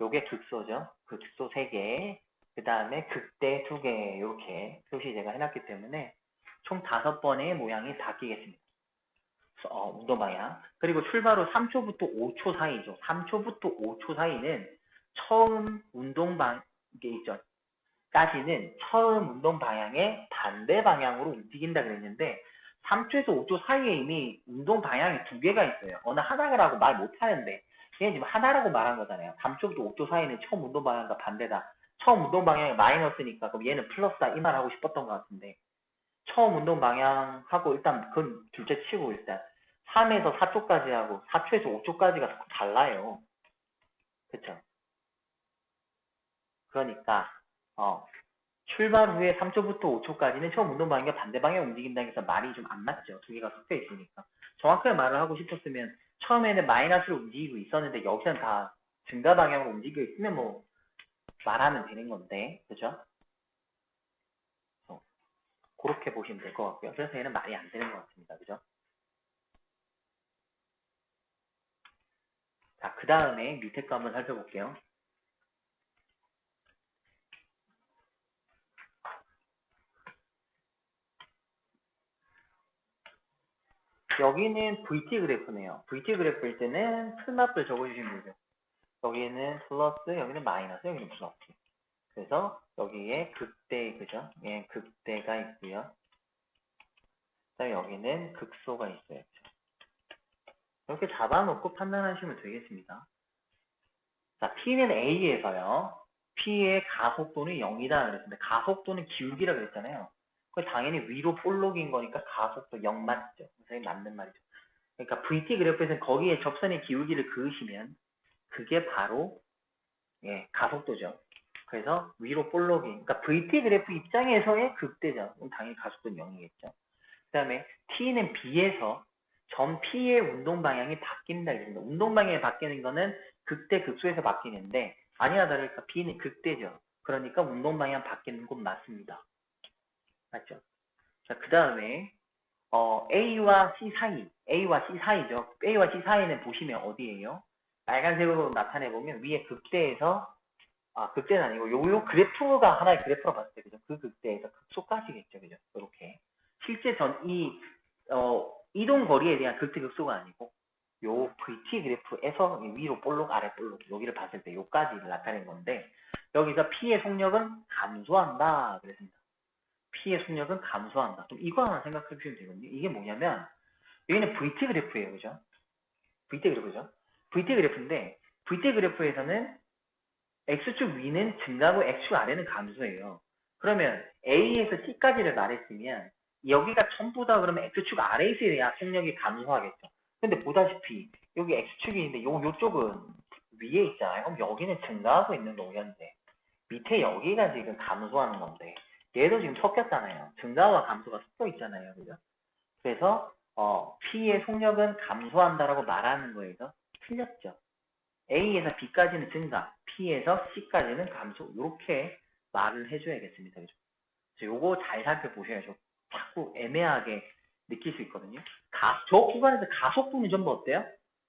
A: 요게 극소죠. 극소 3개, 그 다음에 극대 2개 이렇게 표시 제가 해놨기 때문에 총 5번의 모양이 바뀌겠습니다. 운동 방향. 그리고 출발 후 3초부터 5초 사이죠. 3초부터 5초 사이는 처음 운동 이게 있죠. 까지는 처음 운동 방향의 반대 방향으로 움직인다 그랬는데 3초에서 5초 사이에 이미 운동 방향이 2개가 있어요. 어느 하나라고 말 못하는데 얘는 지금 하나라고 말한 거잖아요. 3초부터 5초 사이는 처음 운동 방향과 반대다. 처음 운동 방향이 마이너스니까 그럼 얘는 플러스다 이 말 하고 싶었던 것 같은데 처음 운동 방향하고 일단 그건 둘째 치고 일단 3에서 4초까지 하고 4초에서 5초까지가 달라요. 그쵸? 그러니까 출발 후에 3초부터 5초까지는 처음 운동 방향과 반대 방향 움직인다는 해서 말이 좀 안 맞죠. 두 개가 섞여 있으니까. 정확하게 말을 하고 싶었으면 처음에는 마이너스로 움직이고 있었는데 여기서는 다 증가 방향으로 움직이고 있으면 뭐 말하면 되는 건데 그죠? 그렇게 보시면 될 것 같고요. 그래서 얘는 말이 안 되는 것 같습니다. 그죠? 자, 그 다음에 밑에 거 한번 살펴볼게요. 여기는 VT 그래프네요. VT 그래프일 때는 풀마프를 적어주시면 되죠. 여기는 플러스, 여기는 마이너스, 여기는 플러스. 그래서 여기에 극대, 그죠? 예, 극대가 있고요. 그다음에 여기는 극소가 있어요. 이렇게 잡아놓고 판단하시면 되겠습니다. 자, P는 A에서요. P의 가속도는 0이다 그랬는데 가속도는 기울기라 그랬잖아요. 그 당연히 위로 볼록인 거니까 가속도 0 맞죠? 선생님 맞는 말이죠. 그러니까 VT 그래프에서는 거기에 접선의 기울기를 그으시면 그게 바로 가속도죠. 그래서 위로 볼록이. 그러니까 VT 그래프 입장에서의 극대죠. 그럼 당연히 가속도는 0이겠죠. 그 다음에 T는 B에서 점 P의 운동 방향이 바뀐다. 이랬습니다. 운동 방향이 바뀌는 거는 극대 극소에서 바뀌는데 아니나 다를까 B는 극대죠. 그러니까 운동 방향 바뀌는 건 맞습니다. 맞죠? 자, 그 다음에 A와 C 사이, A와 C 사이죠. A와 C 사이는 보시면 어디예요? 빨간색으로 나타내보면 위에 극대에서, 극대는 아니고, 요 그래프가 하나의 그래프로 봤을 때, 그죠? 그 극대에서 극소까지겠죠, 그죠? 이렇게. 실제 이동 거리에 대한 극대 극소가 아니고, 요 VT 그래프에서 위로 볼록, 아래 볼록, 여기를 봤을 때 요까지를 나타낸 건데, 여기서 P의 속력은 감소한다, 그랬습니다. P의 속력은 감소한다. 그럼 이거 하나 생각해 보시면 되거든요. 이게 뭐냐면, 여기는 VT 그래프예요, 그죠? VT 그래프죠? VT 그래프인데, VT 그래프에서는 X축 위는 증가하고 X축 아래는 감소해요. 그러면 A에서 C까지를 말했으면 여기가 전부 다 그러면 X축 아래에 있어야 속력이 감소하겠죠. 근데 보다시피 여기 X축이 있는데 요쪽은 위에 있잖아요. 그럼 여기는 증가하고 있는 거고 현재. 밑에 여기가 지금 감소하는 건데 얘도 지금 섞였잖아요. 증가와 감소가 섞여 있잖아요. 그죠? 그래서 P의 속력은 감소한다라고 말하는 거에서 틀렸죠. A에서 B까지는 증가, P에서 C까지는 감소. 이렇게 말을 해줘야겠습니다. 그죠? 그래서 요거 잘 살펴보셔야죠. 자꾸 애매하게 느낄 수 있거든요. 저 구간에서 가속도는 전부 어때요?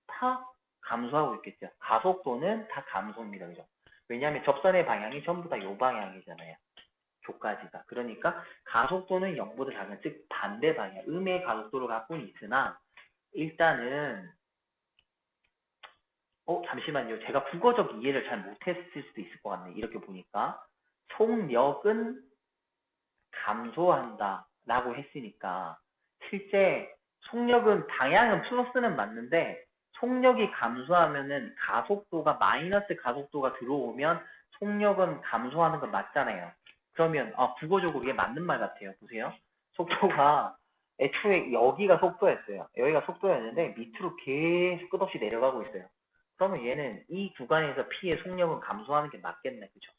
A: 다 감소하고 있겠죠. 가속도는 다 감소입니다. 그죠? 왜냐하면 접선의 방향이 전부 다 요 방향이잖아요. 조까지가. 그러니까 가속도는 0보다 작은, 즉 반대 방향, 음의 가속도를 갖고는 있으나 일단은 잠시만요. 제가 국어적 이해를 잘 못했을 수도 있을 것 같네. 이렇게 보니까 속력은 감소한다 라고 했으니까 실제 속력은 방향은 플러스는 맞는데 속력이 감소하면은 가속도가 마이너스 가속도가 들어오면 속력은 감소하는 건 맞잖아요. 그러면 국어적으로 이게 맞는 말 같아요. 보세요. 속도가 애초에 여기가 속도였어요. 여기가 속도였는데 밑으로 계속 끝없이 내려가고 있어요. 그러면 얘는 이 구간에서 P의 속력은 감소하는 게 맞겠네. 그죠?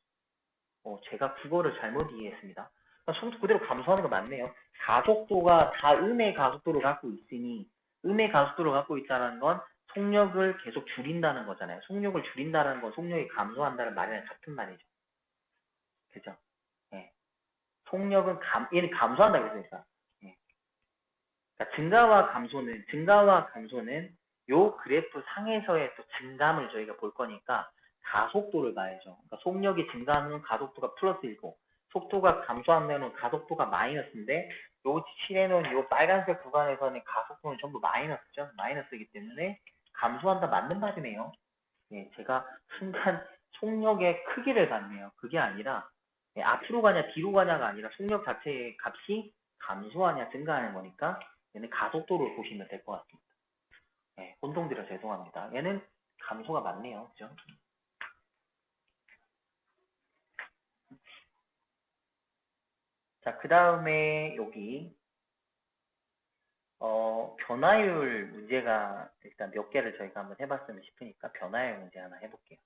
A: 제가 국어를 잘못 이해했습니다. 속도 그대로 감소하는 거 맞네요. 가속도가 다 음의 가속도를 갖고 있으니 음의 가속도를 갖고 있다는 건 속력을 계속 줄인다는 거잖아요. 속력을 줄인다는 건 속력이 감소한다는 말이랑 같은 말이죠. 그죠? 예. 속력은 얘는 감소한다 그랬으니까. 예. 그러니까 증가와 감소는 요 그래프 상에서의 또 증감을 저희가 볼 거니까 가속도를 봐야죠. 그러니까 속력이 증가하면 가속도가 플러스이고 속도가 감소하면 가속도가 마이너스인데 요 칠해놓은 요 빨간색 구간에서는 가속도는 전부 마이너스죠. 마이너스이기 때문에 감소한다 맞는 말이네요. 예, 제가 순간 속력의 크기를 봤네요. 그게 아니라 앞으로 가냐 뒤로 가냐가 아니라 속력 자체의 값이 감소하냐 증가하는 거니까 얘는 가속도를 보시면 될 것 같습니다. 네, 혼동드려 죄송합니다. 얘는 감소가 맞네요. 그죠? 자, 그 다음에 여기 변화율 문제가 일단 몇 개를 저희가 한번 해봤으면 싶으니까 변화율 문제 하나 해볼게요.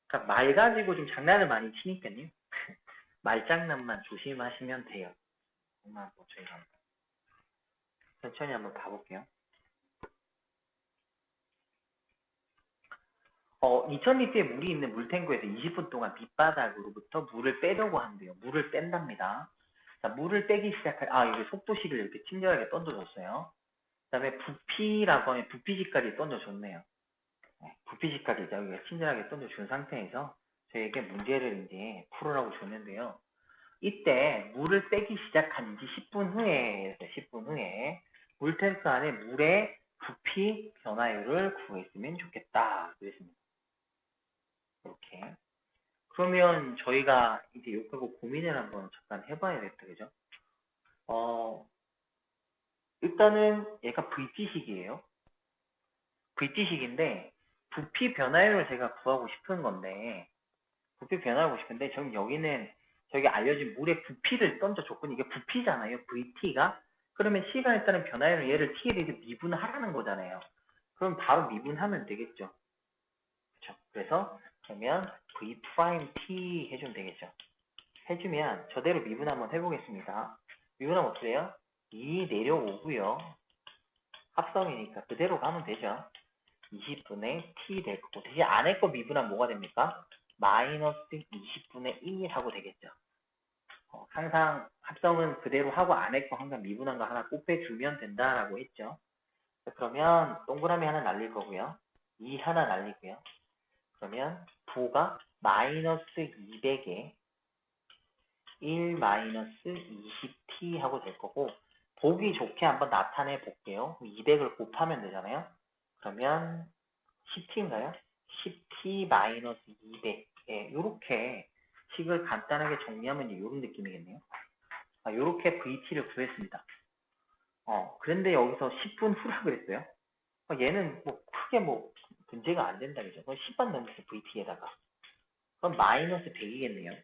A: 그러니까 말 가지고 좀 장난을 많이 치니까요. 말장난만 조심하시면 돼요. 정말 뭐 저희가 천천히 한번 봐볼게요. 2000리터의 물이 있는 물탱크에서 20분 동안 밑바닥으로부터 물을 빼려고 한대요. 물을 뺀답니다. 자, 물을 빼기 여기 속도식을 이렇게 친절하게 던져줬어요. 그 다음에 부피라고 하면 부피식까지 던져줬네요. 네, 부피식까지 여기가 친절하게 던져준 상태에서 저희에게 문제를 이제 풀으라고 줬는데요. 이때 물을 빼기 시작한 지 10분 후에, 10분 후에 물탱크 안에 물의 부피 변화율을 구했으면 좋겠다. 그랬습니다. 이렇게. 그러면 저희가 이제 이거 고민을 한번 잠깐 해봐야겠다. 그죠? 일단은 얘가 VT식이에요. VT식인데 부피 변화율을 제가 구하고 싶은 건데 부피 변화하고 싶은데 지금 여기는 저희가 알려진 물의 부피를 던져줬거든요. 이게 부피잖아요. VT가. 그러면 C가 일단은 변화율을 얘를 T에 대해서 미분하라는 거잖아요. 그럼 바로 미분하면 되겠죠. 그렇죠. 그래서 그러면 V 프라임 T 해주면 되겠죠. 해주면 저대로 미분 한번 해보겠습니다. 미분하면 어떻게 돼요? 2 내려오고요. 합성이니까 그대로 가면 되죠. 20분의 t 될 거고 대신 안에 거 미분하면 뭐가 됩니까? 마이너스 20분의 1 하고 되겠죠. 항상 합성은 그대로 하고 안 했고 항상 미분한 거 하나 곱해주면 된다라고 했죠. 그러면 동그라미 하나 날릴 거고요. 2 하나 날리고요. 그러면 부가 마이너스 200에 1 마이너스 20t 하고 될 거고, 보기 좋게 한번 나타내 볼게요. 200을 곱하면 되잖아요. 그러면 10t인가요? 10t 마이너스 200. 예, 요렇게 식을 간단하게 정리하면 이런 느낌이겠네요. 요렇게 VT를 구했습니다. 그런데 여기서 10분 후라 그랬어요. 얘는 뭐 크게 뭐 문제가 안 된다 그죠? 10번 넘겨서 VT에다가. 그럼 마이너스 100이겠네요.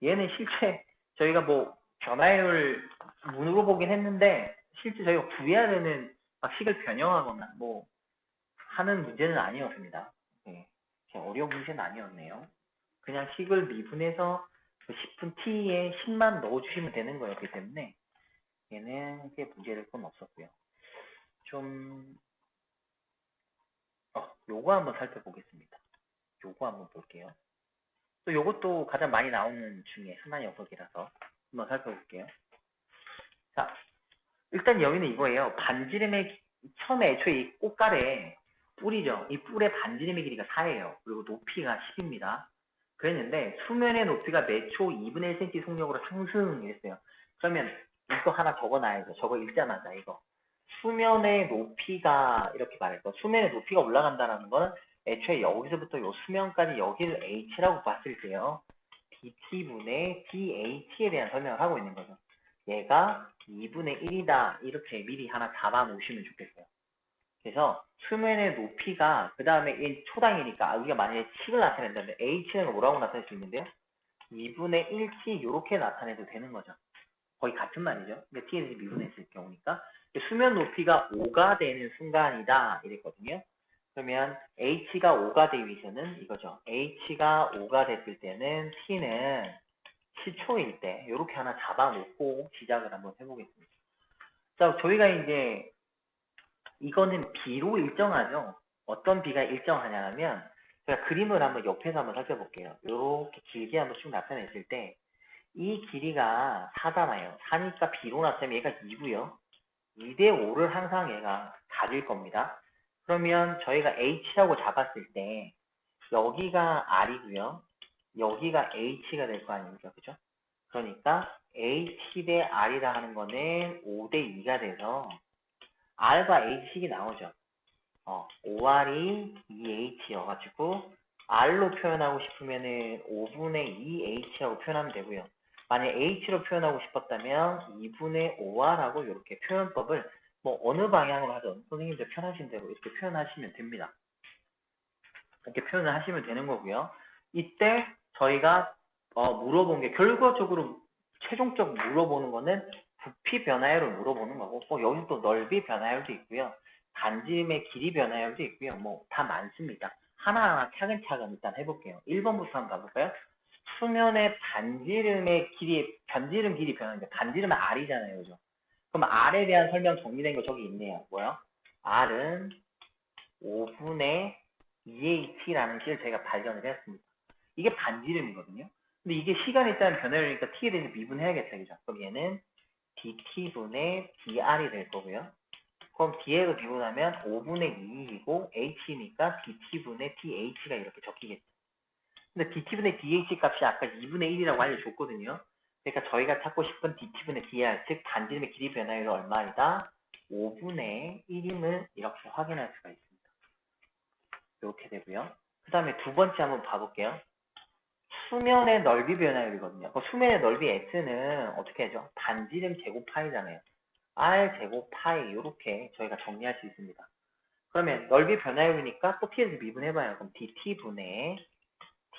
A: 얘는 실제 저희가 뭐 변화율 문으로 보긴 했는데 실제 저희가 구해야 되는 막 식을 변형하거나 뭐 하는 문제는 아니었습니다. 네, 어려운 문제는 아니었네요. 그냥 식을 미분해서 10분 t에 10만 넣어주시면 되는 거였기 때문에 얘는 크게 문제될 건 없었고요. 좀 요거 한번 살펴보겠습니다. 요거 한번 볼게요. 또 요것도 가장 많이 나오는 중에 하나 녀석이라서 한번 살펴볼게요. 자, 일단 여기는 이거예요. 반지름의 처음에 애초에 이 꽃갈에 뿔이죠. 이 뿔의 반지름의 길이가 4예요. 그리고 높이가 10입니다. 그랬는데 수면의 높이가 매초 2분의 1cm 속력으로 상승했어요. 그러면 이거 하나 적어놔야죠. 저거 읽자마자 이거. 수면의 높이가 이렇게 말했고, 수면의 높이가 올라간다는 거는 애초에 여기서부터 요 수면까지 여기를 h라고 봤을 때요. dt분의 dh에 대한 설명을 하고 있는 거죠. 얘가 2분의 1이다. 이렇게 미리 하나 잡아 놓으시면 좋겠어요. 그래서 수면의 높이가 그 다음에 초당이니까 우리가 만약에 식을 나타낸다면 h는 뭐라고 나타낼 수 있는데요? 2분의 1t 이렇게 나타내도 되는 거죠. 거의 같은 말이죠. 근데 t에 대해서 미분했을 경우니까 수면 높이가 5가 되는 순간이다 이랬거든요. 그러면 h가 5가 되기 위해서는 이거죠. h가 5가 됐을 때는 t는 10초일 때 이렇게 하나 잡아놓고 시작을 한번 해보겠습니다. 자, 저희가 이제 이거는 b로 일정하죠. 어떤 b가 일정하냐면 제가 그림을 한번 옆에서 한번 살펴볼게요. 이렇게 길게 한번 쭉 나타냈을 때 이 길이가 4잖아요. 4니까 b로 나타내면 얘가 2고요. 2대 5를 항상 얘가 가질 겁니다. 그러면 저희가 h라고 잡았을 때 여기가 r이고요. 여기가 h가 될 거 아닙니까? 그죠? 그러니까 h 대 r이라 하는 거는 5대 2가 돼서 r과 h식이 나오죠. 5r이 2h여가지고 r로 표현하고 싶으면은 5분의 2h라고 표현하면 되고요. 만약 h로 표현하고 싶었다면 2분의 5r하고 이렇게 표현법을 뭐 어느 방향으로 하든 선생님들 편하신 대로 이렇게 표현하시면 됩니다. 이렇게 표현을 하시면 되는 거고요. 이때 저희가 물어본 게 결과적으로 최종적으로 물어보는 거는 부피 변화율을 물어보는 거고 여기 또 넓이 변화율도 있고요. 반지름의 길이 변화율도 있고요. 뭐 다 많습니다. 하나하나 차근차근 일단 해볼게요. 1번부터 한번 가볼까요? 수면의 반지름의 길이, 반지름 길이 변화인데 반지름은 R이잖아요. 그죠? 그럼 R에 대한 설명 정리된 거 저기 있네요. 뭐요? R은 5분의 EH라는 식을 제가 발견을 했습니다. 이게 반지름이거든요. 근데 이게 시간에 따른 변화율이니까 t에 대해서 미분해야겠다. 그죠? 그럼 얘는 dt분의 dr이 될 거고요. 그럼 d에서 미분하면 5분의 2이고 h니까 dt분의 dh가 이렇게 적히겠죠. 근데 dt분의 dh 값이 아까 2분의 1이라고 알려줬거든요. 그러니까 저희가 찾고 싶은 dt분의 dr, 즉 반지름의 길이 변화율은 얼마이다? 5분의 1임을 이렇게 확인할 수가 있습니다. 이렇게 되고요. 그 다음에 두 번째 한번 봐볼게요. 수면의 넓이 변화율이거든요. 수면의 넓이 s는 어떻게 하죠? 반지름 제곱 파이잖아요. r 제곱 파이 이렇게 저희가 정리할 수 있습니다. 그러면 넓이 변화율이니까 또 t에서 미분해봐요. 그럼 dt분의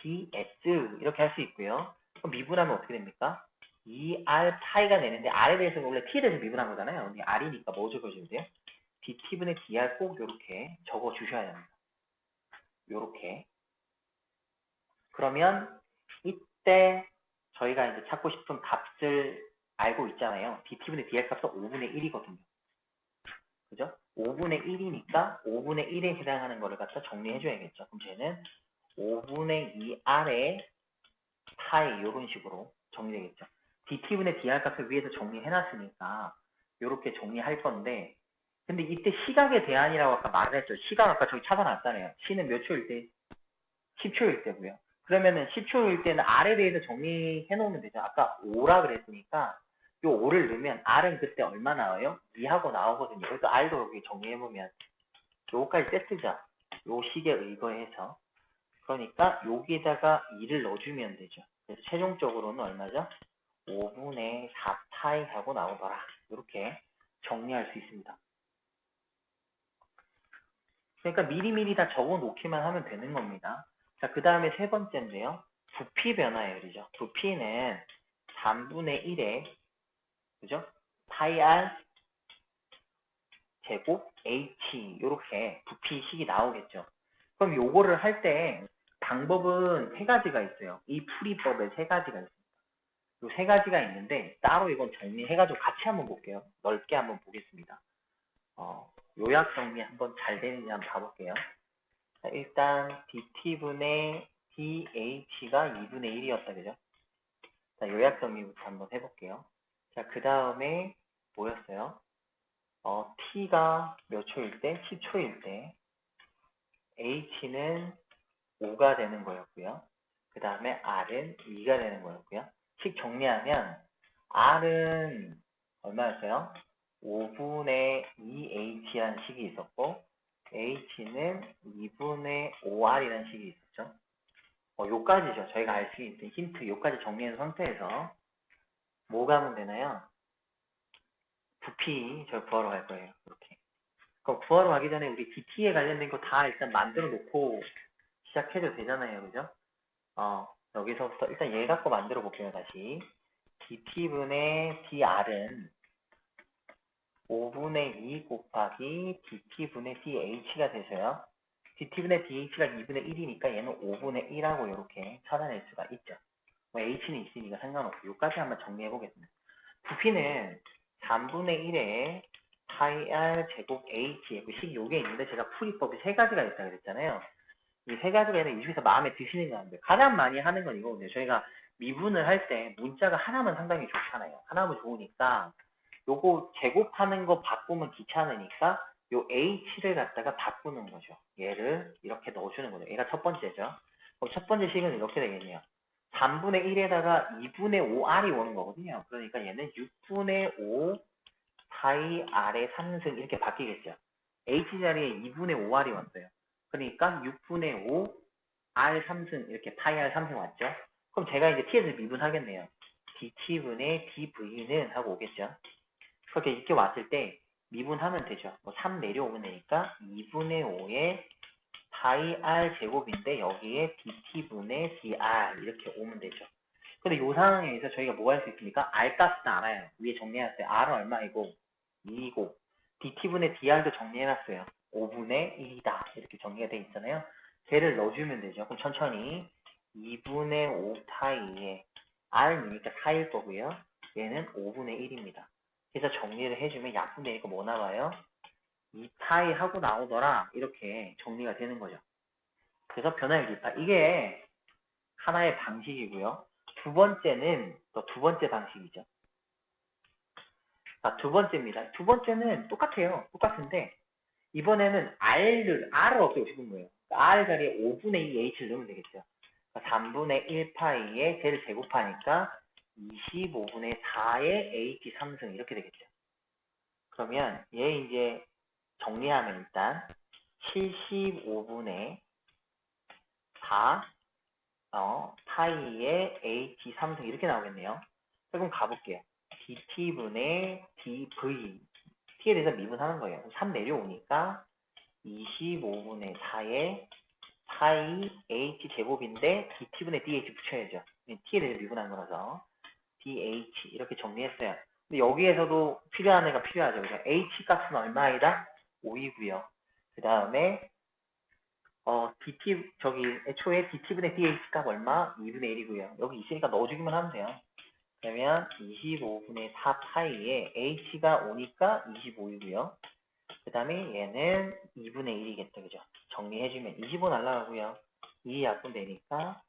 A: ds 이렇게 할 수 있고요. 그럼 미분하면 어떻게 됩니까? 2r 파이가 되는데 r에 대해서 원래 t에 대해서 미분한 거잖아요. 근데 r이니까 뭐 적어주면 돼요? dt분의 dr 꼭 이렇게 적어주셔야 됩니다. 요렇게. 그러면 이때 저희가 이제 찾고 싶은 값을 알고 있잖아요. dt분의 dr 값은 5분의 1이거든요. 그죠? 5분의 1이니까 5분의 1에 해당하는 거를 갖다 정리해줘야겠죠. 그럼 쟤는 5분의 2r의 파이 이런 식으로 정리되겠죠. dt분의 dr 값을 위에서 정리해놨으니까 이렇게 정리할 건데, 근데 이때 시각의 대안이라고 아까 말을 했죠. 시각 아까 저기 찾아놨잖아요. c는 몇 초일 때? 10초일 때고요. 그러면은 10초일 때는 r에 대해서 정리해 놓으면 되죠. 아까 5라 그랬으니까 요 5를 넣으면 r은 그때 얼마 나와요? 2하고 나오거든요. 그래서 r도 여기 정리해보면 요거까지 세트죠. 요 식에 의거해서. 그러니까 여기다가 2를 넣어주면 되죠. 그래서 최종적으로는 얼마죠? 5분의 4파이 하고 나오더라. 이렇게 정리할 수 있습니다. 그러니까 미리미리 다 적어 놓기만 하면 되는 겁니다. 자, 그 다음에 세 번째인데요. 부피 변화율이죠. 부피는 3분의 1에, 그죠? 파이 r 제곱 h, 요렇게 부피식이 나오겠죠. 그럼 요거를 할 때 방법은 세 가지가 있어요. 이 풀이법에 세 가지가 있어요. 요 세 가지가 있는데 따로 이건 정리해가지고 같이 한번 볼게요. 넓게 한번 보겠습니다. 요약 정리 한번 잘 되는지 한번 봐볼게요. 자, 일단 dt분의 dh가 2분의 1이었다, 그죠? 자, 요약 정리부터 한번 해볼게요. 자, 그 다음에 뭐였어요? t가 몇 초일 때? 10초일 때 h는 5가 되는 거였고요. 그 다음에 r은 2가 되는 거였고요. 식 정리하면 r은 얼마였어요? 5분의 2h라는 식이 있었고 h는 2분의 5r이라는 식이 있었죠. 요까지죠. 저희가 알 수 있는 힌트 요까지 정리한 상태에서 뭐가 하면 되나요? 부피 저 구하러 갈 거예요. 이렇게. 그럼 구하러 가기 전에 우리 DT에 관련된 거 다 일단 만들어 놓고 시작해도 되잖아요. 그죠? 여기서부터 일단 얘 갖고 만들어 볼게요. 다시. dt분의 dr은 5분의 2 곱하기 dt분의 dh가 되서요. dt분의 dh가 2분의 1이니까 얘는 5분의 1하고 이렇게 찾아낼 수가 있죠. 뭐 h는 있으니까 상관없고 요까지 한번 정리해 보겠습니다. 부피는 3분의 1에 파이 r 제곱 h 그 식 요게 있는데 제가 풀이법이 세 가지가 있다 그랬잖아요. 이 세 가지가 있는데 이 중에서 마음에 드시는 거 같은데 가장 많이 하는 건 이거거든요. 저희가 미분을 할 때 문자가 하나면 상당히 좋잖아요. 하나면 좋으니까 요거 제곱하는 거 바꾸면 귀찮으니까 요 h를 갖다가 바꾸는 거죠. 얘를 이렇게 넣어주는 거죠. 얘가 첫 번째죠. 그럼 첫 번째 식은 이렇게 되겠네요. 3분의 1에다가 2분의 5r이 오는 거거든요. 그러니까 얘는 6분의 5 파이 r의 3승 이렇게 바뀌겠죠. h 자리에 2분의 5r이 왔어요. 그러니까 6분의 5 r 3승 이렇게 파이 r 3승 왔죠. 그럼 제가 이제 t에서 미분하겠네요. dt분의 dv는 하고 오겠죠. 그렇게 이렇게 왔을 때 미분하면 되죠. 3 내려오면 되니까 2분의 5의 파이 r 제곱인데 여기에 dt분의 dr 이렇게 오면 되죠. 근데 이 상황에서 저희가 뭐 할 수 있습니까? r 값은 알아요. 위에 정리해놨어요. r은 얼마이고 2이고 dt분의 dr도 정리해놨어요. 5분의 1이다. 이렇게 정리가 돼 있잖아요. 걔를 넣어주면 되죠. 그럼 천천히 2분의 5 파이에 r이니까 4일 거고요. 얘는 5분의 1입니다. 그래서 정리를 해주면 약분되니까 뭐 나와요? 2파이 하고 나오더라. 이렇게 정리가 되는 거죠. 그래서 변화율 2파. 이게 하나의 방식이고요. 두 번째는 또 두 번째 방식이죠. 자, 두 번째입니다. 두 번째는 똑같아요. 똑같은데 이번에는 R을 없애고 싶은 거예요. R 자리에 5분의 2 H를 넣으면 되겠죠. 3분의 1파이에 쟤를 제곱하니까 25분의 4의 H 3승 이렇게 되겠죠. 그러면 얘 이제 정리하면 일단 75분의 4 파이의 H 3승 이렇게 나오겠네요. 그럼 가볼게요. dt분의 dv t에 대해서 미분하는 거예요. 3 내려오니까 25분의 4의 파이 h 제곱인데 dt분의 dh 붙여야죠. t에 대해서 미분한 거라서 dh 이렇게 정리했어요. 근데 여기에서도 필요한 애가 필요하죠. 그래서 h 값은 얼마이다? 5이고요. 그 다음에 애초에 dt분의 dh 값 얼마? 2분의 1이고요. 여기 있으니까 넣어주기만 하면 돼요. 그러면 25분의 4 파이에 h가 오니까 25이고요. 그 다음에 얘는 2분의 1이겠다. 그죠? 정리해주면 25 날라가고요. 2 약분되니까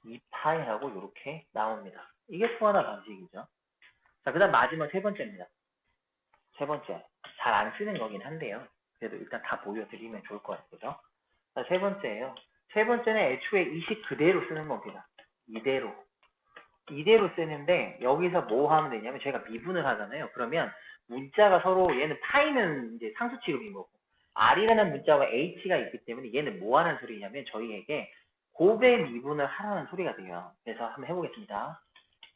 A: 2파이하고 이렇게 나옵니다. 이게 소환화 방식이죠. 자, 그 다음 마지막 세 번째입니다. 세 번째. 잘 안 쓰는 거긴 한데요. 그래도 일단 다 보여드리면 좋을 것 같아요. 자, 세 번째예요. 세 번째는 애초에 이 식 그대로 쓰는 겁니다. 이대로. 이대로 쓰는데 여기서 뭐 하면 되냐면 저희가 미분을 하잖아요. 그러면 문자가 서로 얘는 파이는 이제 상수 취급인 거고 R이라는 문자와 H가 있기 때문에 얘는 뭐 하는 소리냐면 저희에게 곱의 미분을 하라는 소리가 돼요. 그래서 한번 해보겠습니다.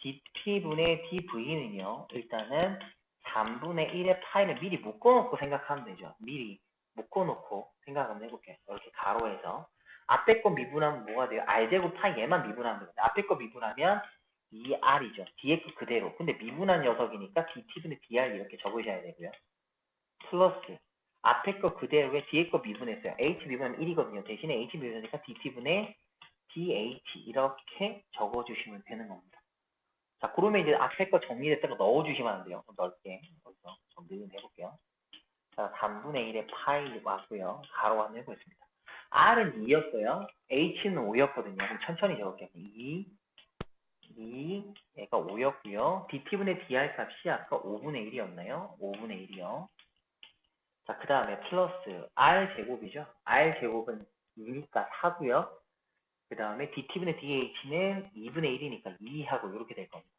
A: dt분의 dv는요. 일단은 3분의 1의 파이를 미리 묶어놓고 생각하면 되죠. 미리 묶어놓고 생각 한번 해볼게요. 이렇게 가로에서 앞에 거 미분하면 뭐가 돼요? r제곱 파이 얘만 미분하면 되는데 앞에 거 미분하면 2r이죠. 뒤에 거 그대로. 근데 미분한 녀석이니까 dt분의 dr 이렇게 적으셔야 되고요. 플러스 앞에 거 그대로에 뒤에 거 미분했어요. h 미분하면 1이거든요. 대신에 h 미분하니까 dt분의 dh 이렇게 적어주시면 되는 겁니다. 자, 그러면 이제 앞에 거 정리됐다가 넣어주시면 안 돼요. 좀 넓게. 여기서 좀 해볼게요. 자, 3분의 1의 파이 왔고요. 가로 한번 해보겠습니다. R은 2였어요. H는 5였거든요. 그럼 천천히 적을게요. 2, 얘가 5였고요. dt분의 dr 값이 아까 5분의 1이었나요? 5분의 1이요. 자, 그 다음에 플러스 r제곱이죠. r제곱은 2니까 4고요. 그 다음에 dt분의 dh는 2분의 1이니까 2하고 이렇게 될 겁니다.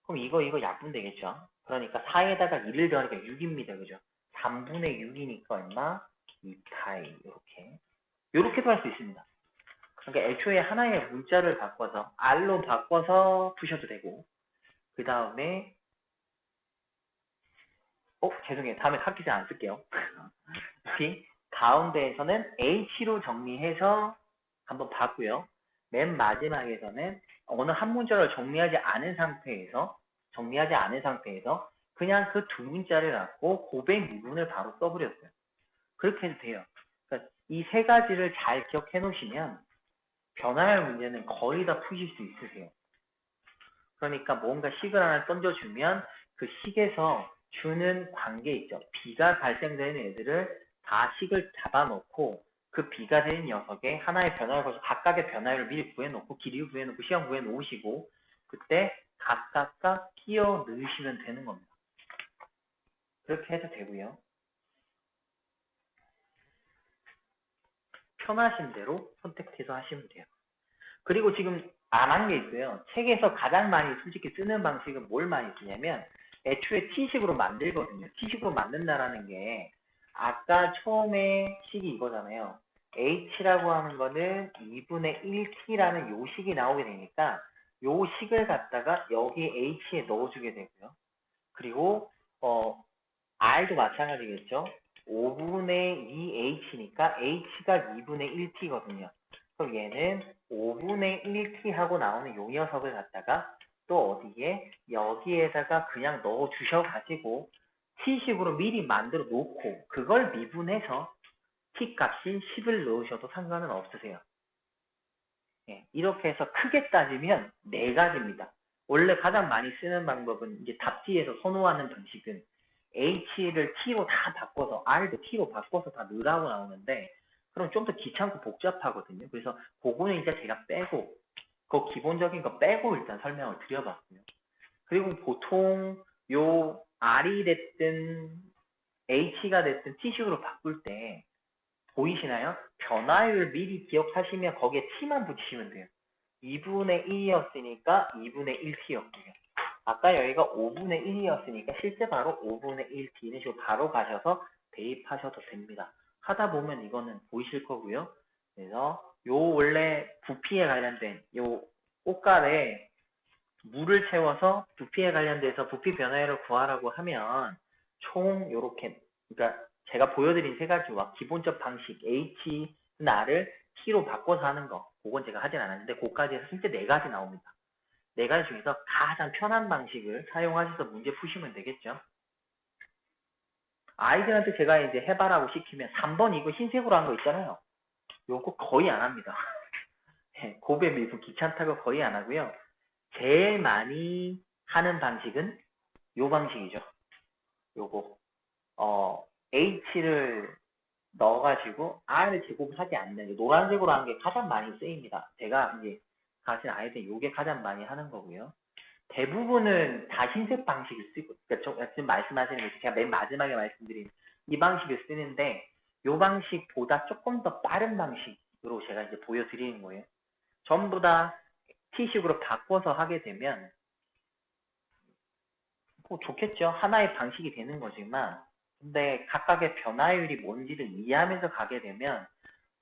A: 그럼 이거 약분 되겠죠. 그러니까 4에다가 1을 더하니까 6입니다. 그죠? 3분의 6이니까 얼마? 2파이 이렇게도 할 수 있습니다. 그러니까 애초에 하나의 문자를 바꿔서 R로 바꿔서 푸셔도 되고 그 다음에 죄송해요. 다음에 카키즈 안 쓸게요. 여기 가운데에서는 H로 정리해서 한번 봤고요. 맨 마지막에서는 어느 한 문자를 정리하지 않은 상태에서 그냥 그 두 문자를 갖고 곱의 미분을 바로 써버렸어요. 그렇게 해도 돼요. 그러니까 이 세 가지를 잘 기억해 놓으시면 변화할 문제는 거의 다 푸실 수 있으세요. 그러니까 뭔가 식을 하나 던져주면 그 식에서 주는 관계 있죠. B가 발생되는 애들을 다 식을 잡아놓고 그 B가 되는 녀석에 하나의 변화를 거서 각각의 변화를 미리 구해놓고 길이 구해놓고 시간 구해놓으시고 그때 각각각 끼워 넣으시면 되는 겁니다. 그렇게 해도 되고요. 편하신 대로 선택해서 하시면 돼요. 그리고 지금 안 한 게 있어요. 책에서 가장 많이 솔직히 쓰는 방식은 뭘 많이 쓰냐면 애초에 T식으로 만들거든요. T식으로 만든다라는 게 아까 처음에 식이 이거잖아요. H라고 하는 거는 2분의 1T라는 요 식이 나오게 되니까 요 식을 갖다가 여기 H에 넣어주게 되고요. 그리고 R도 마찬가지겠죠. 5분의 2H니까 H가 2분의 1T거든요. 그럼 얘는 5분의 1T 하고 나오는 요 녀석을 갖다가 또 어디에 여기에다가 그냥 넣어 주셔가지고 T식으로 미리 만들어 놓고 그걸 미분해서 T 값인 10을 넣으셔도 상관은 없으세요. 예, 이렇게 해서 크게 따지면 네 가지입니다. 원래 가장 많이 쓰는 방법은 이제 답지에서 선호하는 방식은 H를 T로 다 바꿔서 R도 T로 바꿔서 다 넣으라고 나오는데 그럼 좀 더 귀찮고 복잡하거든요. 그래서 그거는 이제 제가 빼고 그 기본적인 거 빼고 일단 설명을 드려봤고요. 그리고 보통 요 R이 됐든 H가 됐든 T식으로 바꿀 때 보이시나요? 변화율 미리 기억하시면 거기에 T만 붙이시면 돼요. 2분의 1이었으니까 2분의 1T였고요. 아까 여기가 5분의 1이었으니까 실제 바로 5분의 1T는 식으로 바로 가셔서 대입하셔도 됩니다. 하다 보면 이거는 보이실 거고요. 그래서 요 원래 부피에 관련된 요 꽃갈에 물을 채워서 부피에 관련돼서 부피 변화율을 구하라고 하면 총 요렇게 그러니까 제가 보여드린 세 가지와 기본적 방식 H, R을 T로 바꿔서 하는 거 그건 제가 하진 않았는데 그까지 해서 실제 네 가지 나옵니다. 네 가지 중에서 가장 편한 방식을 사용하셔서 문제 푸시면 되겠죠. 아이들한테 제가 이제 해봐라고 시키면 3번 이거 흰색으로 한 거 있잖아요. 요거 거의 안 합니다. 고배 밀고 귀찮다고 거의 안 하고요. 제일 많이 하는 방식은 요 방식이죠. 요거 H를 넣어가지고 R을 제곱하지 않는 노란색으로 하는 게 가장 많이 쓰입니다. 제가 이제 가신 아이들 요게 가장 많이 하는 거고요. 대부분은 다흰색 방식을 쓰고, 그러니까 지금 말씀하시는 게 제가 맨 마지막에 말씀드린 이 방식을 쓰는데, 요 방식보다 조금 더 빠른 방식으로 제가 이제 보여드리는 거예요. 전부 다 T식으로 바꿔서 하게 되면 뭐 좋겠죠. 하나의 방식이 되는 거지만, 근데 각각의 변화율이 뭔지를 이해하면서 가게 되면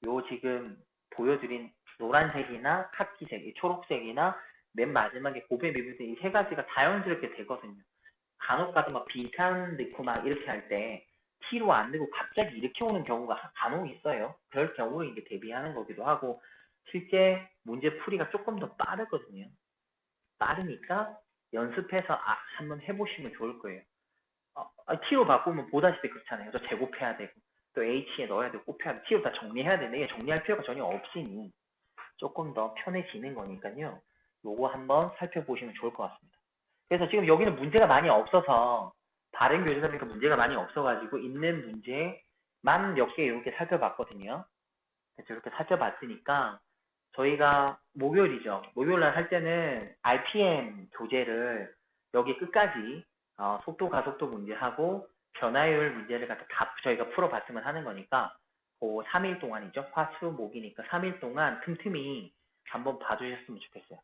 A: 요 지금 보여드린 노란색이나 카키색, 이 초록색이나 맨 마지막에 고베 리뷰드 이 세 가지가 자연스럽게 되거든요. 간혹 가다 막 빈칸 넣고 막 이렇게 할 때 T로 안 되고 갑자기 이렇게 오는 경우가 간혹 있어요. 그럴 경우를 이제 대비하는 거기도 하고 실제 문제 풀이가 조금 더 빠르거든요. 빠르니까 연습해서 한번 해보시면 좋을 거예요. T로 바꾸면 보다시피 그렇잖아요. 또 제곱해야 되고 또 H에 넣어야 되고 곱해야 되고 T로 다 정리해야 되는데 이게 정리할 필요가 전혀 없으니 조금 더 편해지는 거니까요. 요거 한번 살펴보시면 좋을 것 같습니다. 그래서 지금 여기는 문제가 많이 없어서 다른 교재다 보니까 문제가 많이 없어가지고 있는 문제만 몇 개 이렇게 살펴봤거든요. 그래서 이렇게 살펴봤으니까 저희가 목요일이죠. 목요일 날 할 때는 RPM 교재를 여기 끝까지 속도 가속도 문제하고 변화율 문제를 갖다 다 저희가 풀어봤으면 하는 거니까 그 3일 동안이죠. 화, 수, 목이니까 3일 동안 틈틈이 한번 봐주셨으면 좋겠어요.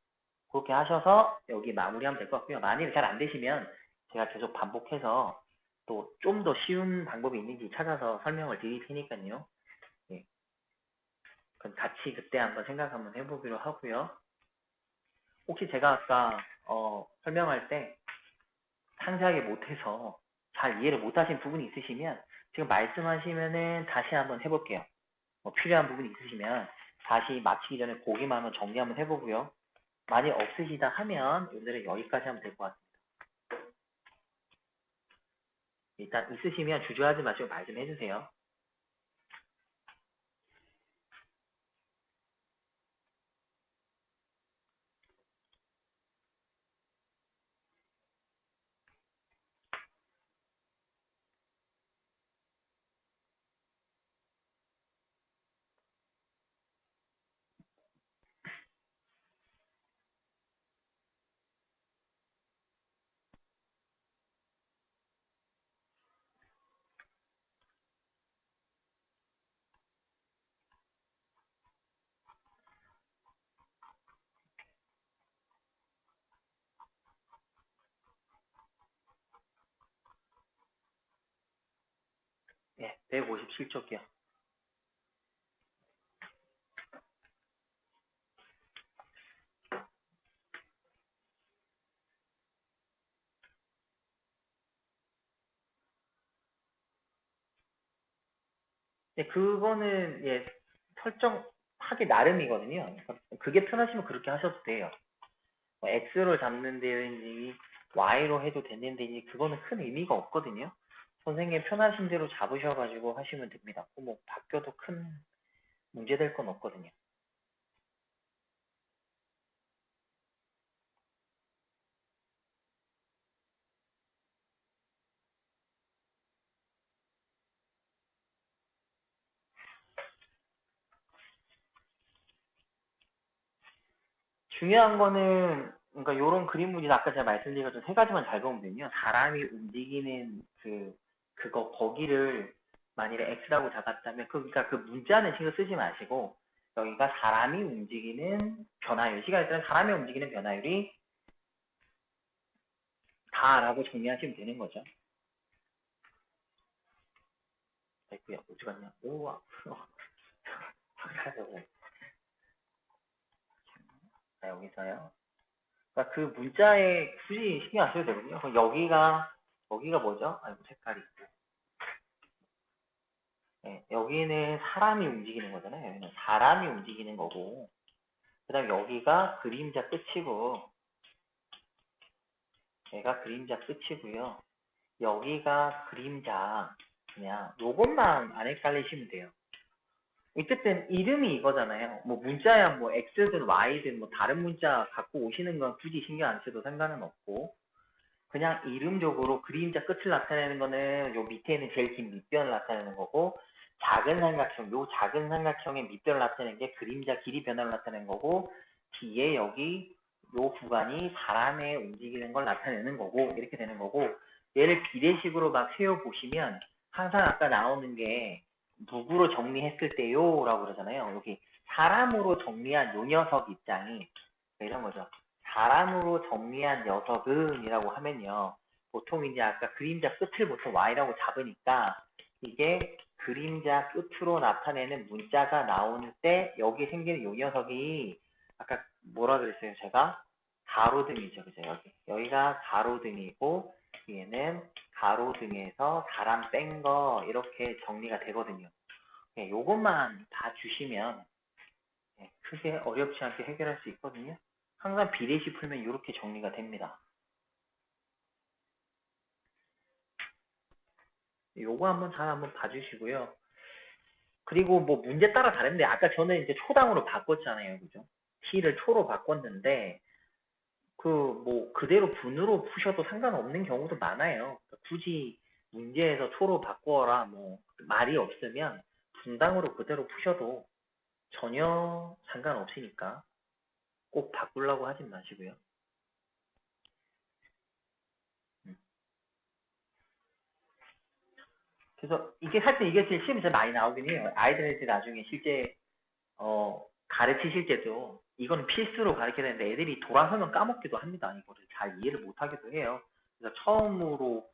A: 그렇게 하셔서 여기 마무리하면 될 것 같고요. 만일 잘 안 되시면 제가 계속 반복해서 또 좀 더 쉬운 방법이 있는지 찾아서 설명을 드릴 테니까요. 예. 그럼 같이 그때 한번 생각 한번 해보기로 하고요. 혹시 제가 아까 설명할 때 상세하게 못해서 잘 이해를 못하신 부분이 있으시면 지금 말씀하시면은 다시 한번 해볼게요. 뭐 필요한 부분이 있으시면 다시 마치기 전에 보기만 한번 정리 한번 해보고요. 많이 없으시다 하면 오늘은 여기까지 하면 될 것 같습니다. 일단 있으시면 주저하지 마시고 말씀해 주세요. 네, 157쪽이요. 네, 그거는 예, 설정하기 나름이거든요. 그게 편하시면 그렇게 하셔도 돼요. 뭐 X로 잡는 데인지 Y로 해도 되는 데인지 그거는 큰 의미가 없거든요. 선생님 편하신 대로 잡으셔가지고 하시면 됩니다. 뭐 바뀌어도 큰 문제 될 건 없거든요. 중요한 거는 그러니까 요런 그림 문제 아까 제가 말씀드린 것처럼 세 가지만 잘 보면 되면요. 사람이 움직이는 그거 거기를 만일에 X라고 잡았다면 그러니까 그 문자는 신경 쓰지 마시고 여기가 사람이 움직이는 변화율 시간에 따라 사람이 움직이는 변화율이 다라고 정리하시면 되는 거죠. 아이고야 어디 갔냐? 오와 자 여기서요. 그러니까 그 문자에 굳이 신경 안 써도 되거든요. 그럼 여기가 뭐죠? 아이고 색깔이 네, 여기는 사람이 움직이는 거잖아요. 여기는 사람이 움직이는 거고, 그 다음 여기가 그림자 끝이고, 얘가 그림자 끝이고요. 여기가 그림자, 그냥 요것만 안 헷갈리시면 돼요. 어쨌든 이름이 이거잖아요. 뭐 문자야 뭐 X든 Y든 뭐 다른 문자 갖고 오시는 건 굳이 신경 안 써도 상관은 없고, 그냥 이름적으로 그림자 끝을 나타내는 거는 요 밑에 있는 제일 긴 밑변을 나타내는 거고 작은 삼각형, 요 작은 삼각형의 밑변을 나타내는 게 그림자 길이 변화를 나타내는 거고 뒤에 여기 요 구간이 사람의 움직이는 걸 나타내는 거고 이렇게 되는 거고 얘를 비례식으로 막 세워보시면 항상 아까 나오는 게 누구로 정리했을 때요 라고 그러잖아요. 여기 사람으로 정리한 요 녀석 입장이 이런 거죠. 사람으로 정리한 녀석은 이라고 하면요. 보통 이제 아까 그림자 끝을 보통 Y라고 잡으니까 이게 그림자 끝으로 나타내는 문자가 나오는 때 여기 생기는 요 녀석이 아까 뭐라 그랬어요? 제가 가로등이죠. 그죠? 여기가 가로등이고 얘는 가로등에서 사람 뺀 거 이렇게 정리가 되거든요. 네, 요것만 다 주시면 크게 어렵지 않게 해결할 수 있거든요. 항상 비례식 풀면 이렇게 정리가 됩니다. 요거 한번 잘 한번 봐주시고요. 그리고 뭐 문제 따라 다른데 아까 저는 이제 초당으로 바꿨잖아요. 그죠? t를 초로 바꿨는데 그 뭐 그대로 분으로 푸셔도 상관없는 경우도 많아요. 그러니까 굳이 문제에서 초로 바꾸어라 뭐 말이 없으면 분당으로 그대로 푸셔도 전혀 상관없으니까 꼭 바꾸려고 하진 마시고요. 그래서 이게 사실 이게 제일 시험에 제일 많이 나오긴 해요. 아이들한테 나중에 실제 가르치실 때도 이거는 필수로 가르쳐야 되는데 애들이 돌아서면 까먹기도 합니다. 이거를 잘 이해를 못하기도 해요. 그래서 처음으로